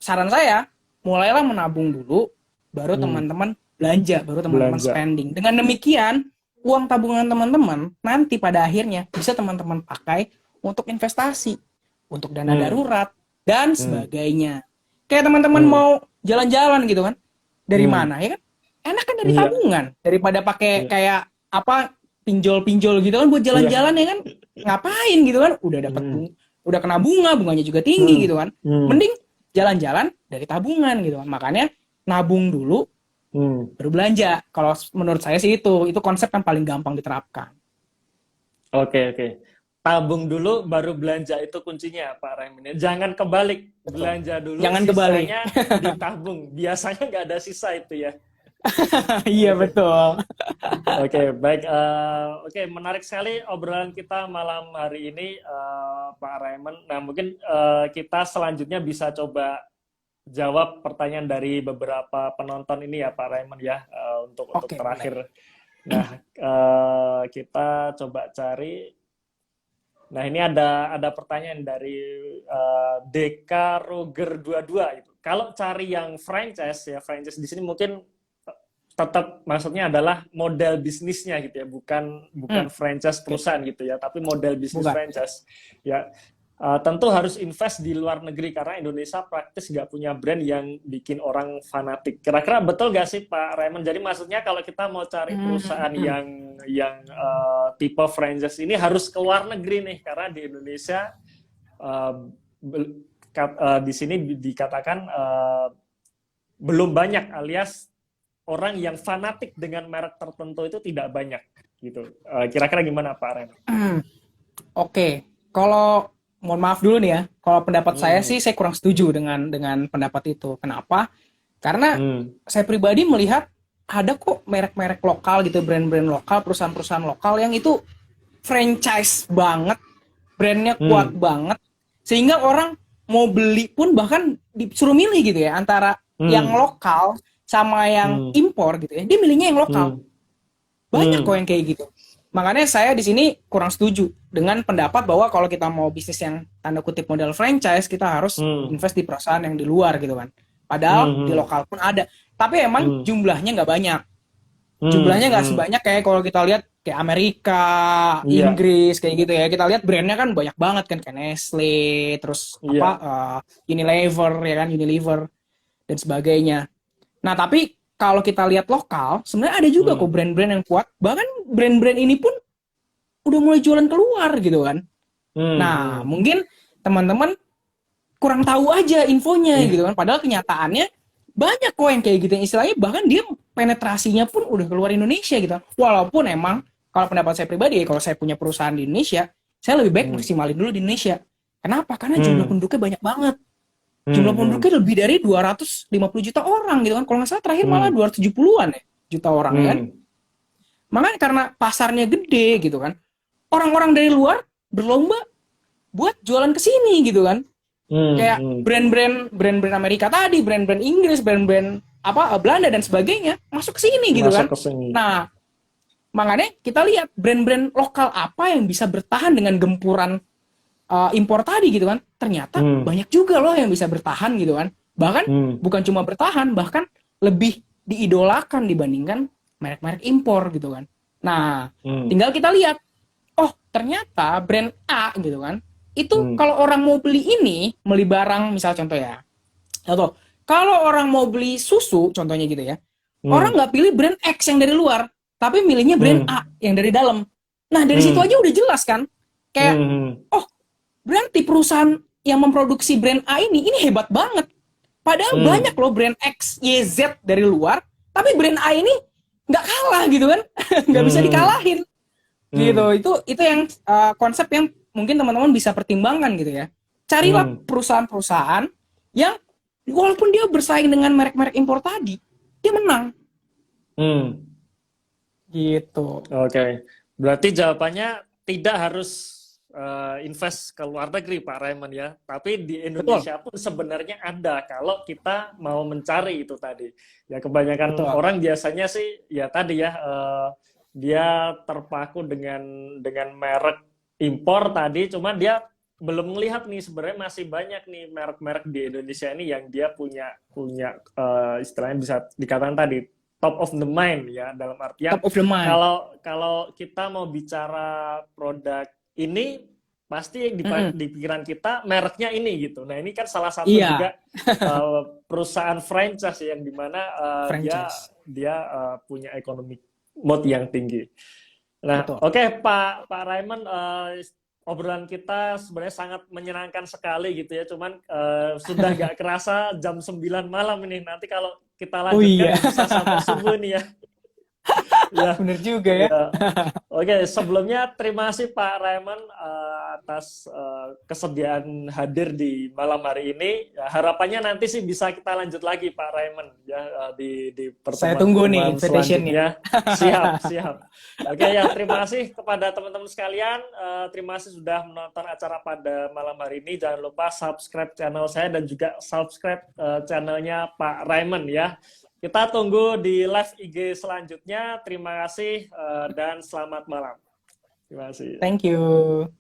Speaker 2: saran saya, mulailah menabung dulu, baru teman-teman belanja, baru teman-teman spending. Dengan demikian, uang tabungan teman-teman nanti pada akhirnya bisa teman-teman pakai untuk investasi, untuk dana darurat, dan sebagainya. Kayak teman-teman mau jalan-jalan gitu kan, dari mana ya kan? Enak kan dari tabungan, daripada pakai kayak apa, pinjol-pinjol gitu kan buat jalan-jalan ya kan, ngapain gitu kan, udah dapat udah kena bunganya juga tinggi gitu kan. Mending jalan-jalan dari tabungan gitu kan. Makanya nabung dulu baru belanja. Kalau menurut saya sih itu konsep yang paling gampang diterapkan.
Speaker 1: Oke. Tabung dulu baru belanja, itu kuncinya Pak Raimin. Jangan kebalik, belanja dulu,
Speaker 2: jangan kebalik,
Speaker 1: sisanya ditabung. Biasanya nggak ada sisa itu ya.
Speaker 2: Iya betul.
Speaker 1: Oke, baik. Oke, menarik sekali obrolan kita malam hari ini, Pak Raymond. Nah, mungkin kita selanjutnya bisa coba jawab pertanyaan dari beberapa penonton ini ya, Pak Raymond ya, untuk terakhir. Boleh. Nah, kita coba cari. Nah, ini ada pertanyaan dari Deka Roger 22 itu. Kalau cari yang franchise di sini mungkin tetap maksudnya adalah model bisnisnya gitu ya, bukan franchise perusahaan gitu ya, tapi model bisnis franchise. Ya, tentu harus invest di luar negeri karena Indonesia praktis nggak punya brand yang bikin orang fanatik. Kira-kira betul nggak sih Pak Raymond? Jadi maksudnya kalau kita mau cari perusahaan yang tipe franchise ini harus ke luar negeri nih, karena di Indonesia di sini dikatakan belum banyak, alias orang yang fanatik dengan merek tertentu itu tidak banyak gitu. Kira-kira gimana Pak Raymond?
Speaker 2: Oke, kalau mohon maaf dulu nih ya, kalau pendapat saya sih saya kurang setuju dengan pendapat itu. Kenapa? Karena saya pribadi melihat ada kok merek-merek lokal gitu, brand-brand lokal, perusahaan-perusahaan lokal yang itu franchise banget, brandnya kuat banget, sehingga orang mau beli pun bahkan disuruh milih gitu ya, antara yang lokal sama yang impor gitu ya, dia milihnya yang lokal. Banyak kok yang kayak gitu. Makanya saya di sini kurang setuju dengan pendapat bahwa kalau kita mau bisnis yang tanda kutip model franchise, kita harus invest di perusahaan yang di luar gitu kan. Padahal di lokal pun ada. Tapi emang jumlahnya nggak banyak. Jumlahnya nggak sebanyak kayak kalau kita lihat kayak Amerika, Inggris kayak gitu ya. Kita lihat brandnya kan banyak banget kan, kayak Nestle, terus Unilever ya kan, Unilever dan sebagainya. Nah tapi kalau kita lihat lokal, sebenarnya ada juga kok brand-brand yang kuat. Bahkan brand-brand ini pun udah mulai jualan keluar gitu kan. Nah mungkin teman-teman kurang tahu aja infonya gitu kan. Padahal kenyataannya banyak kok yang kayak gitu, yang istilahnya bahkan dia penetrasinya pun udah keluar Indonesia gitu. Walaupun emang kalau pendapat saya pribadi, kalau saya punya perusahaan di Indonesia, saya lebih baik maksimalin dulu di Indonesia. Kenapa? Karena jumlah penduduknya banyak banget. Jumlah penduduknya lebih dari 250 juta orang gitu kan. Kalau nggak salah terakhir malah 270-an ya juta orang kan. Makanya karena pasarnya gede gitu kan, orang-orang dari luar berlomba buat jualan ke sini gitu kan. Kayak brand-brand Amerika tadi, brand-brand Inggris, brand-brand Belanda dan sebagainya masuk ke sini gitu kan. Nah, makanya kita lihat brand-brand lokal apa yang bisa bertahan dengan gempuran impor tadi gitu kan. Ternyata banyak juga loh yang bisa bertahan gitu kan. Bahkan bukan cuma bertahan, bahkan lebih diidolakan dibandingkan merek-merek impor gitu kan. Nah, tinggal kita lihat, oh ternyata brand A gitu kan, itu
Speaker 1: Hmm.
Speaker 2: kalau orang mau beli ini, beli barang misal contoh ya, atau kalau orang mau beli susu contohnya gitu ya, orang
Speaker 1: Hmm.
Speaker 2: nggak pilih brand X yang dari luar, tapi milihnya brand
Speaker 1: Hmm.
Speaker 2: A yang dari dalam. Nah dari situ
Speaker 1: Hmm.
Speaker 2: aja udah jelas kan, kayak
Speaker 1: Hmm.
Speaker 2: oh berarti perusahaan yang memproduksi brand A ini hebat banget. Padahal banyak
Speaker 1: Hmm.
Speaker 2: loh brand X, Y, Z dari luar, tapi brand A ini nggak kalah gitu kan, nggak bisa
Speaker 1: Hmm.
Speaker 2: dikalahin gitu.
Speaker 1: Hmm.
Speaker 2: Itu yang konsep yang mungkin teman-teman bisa pertimbangkan gitu ya. Carilah
Speaker 1: Hmm.
Speaker 2: perusahaan-perusahaan yang walaupun dia bersaing dengan merek-merek impor tadi, dia menang
Speaker 1: Hmm.
Speaker 2: gitu.
Speaker 1: Oke, berarti jawabannya tidak harus invest ke luar negeri, Pak Raymond ya. Tapi di
Speaker 2: Betul,
Speaker 1: Indonesia pun sebenarnya ada kalau kita mau mencari itu tadi. Ya kebanyakan
Speaker 2: betul.
Speaker 1: orang biasanya sih ya tadi ya dia terpaku dengan merek impor tadi. Cuman dia belum melihat nih sebenarnya masih banyak nih merek-merek di Indonesia ini yang dia punya punya istilahnya bisa dikatakan tadi top of the mind ya dalam artian
Speaker 2: Top of the mind.
Speaker 1: kalau kalau kita mau bicara produk ini pasti
Speaker 2: Mm-mm.
Speaker 1: di pikiran kita mereknya ini gitu. Nah ini kan salah satu
Speaker 2: Iya,
Speaker 1: juga perusahaan franchise yang dimana dia
Speaker 2: franchise.
Speaker 1: dia punya economic mode yang tinggi. Nah
Speaker 2: Betul.
Speaker 1: oke, Pak Raymond, obrolan kita sebenarnya sangat menyenangkan sekali gitu ya. Cuman sudah nggak kerasa jam 9 malam ini. Nanti kalau kita
Speaker 2: Oh
Speaker 1: lanjutkan
Speaker 2: iya,
Speaker 1: ya bisa sampai subuh nih ya. Ya,
Speaker 2: bener juga ya.
Speaker 1: ya. Oke, sebelumnya terima kasih Pak Raymond atas kesediaan hadir di malam hari ini. Ya, harapannya nanti sih bisa kita lanjut lagi Pak Raymond ya di
Speaker 2: Saya tunggu nih
Speaker 1: pertemuan-pertemuan
Speaker 2: invitationnya.
Speaker 1: selanjutnya. Siap, siap. Oke ya, terima kasih kepada teman-teman sekalian. Terima kasih sudah menonton acara pada malam hari ini. Jangan lupa subscribe channel saya dan juga subscribe channelnya Pak Raymond ya. Kita tunggu di live IG selanjutnya. Terima kasih dan selamat malam. Terima kasih.
Speaker 2: Thank you.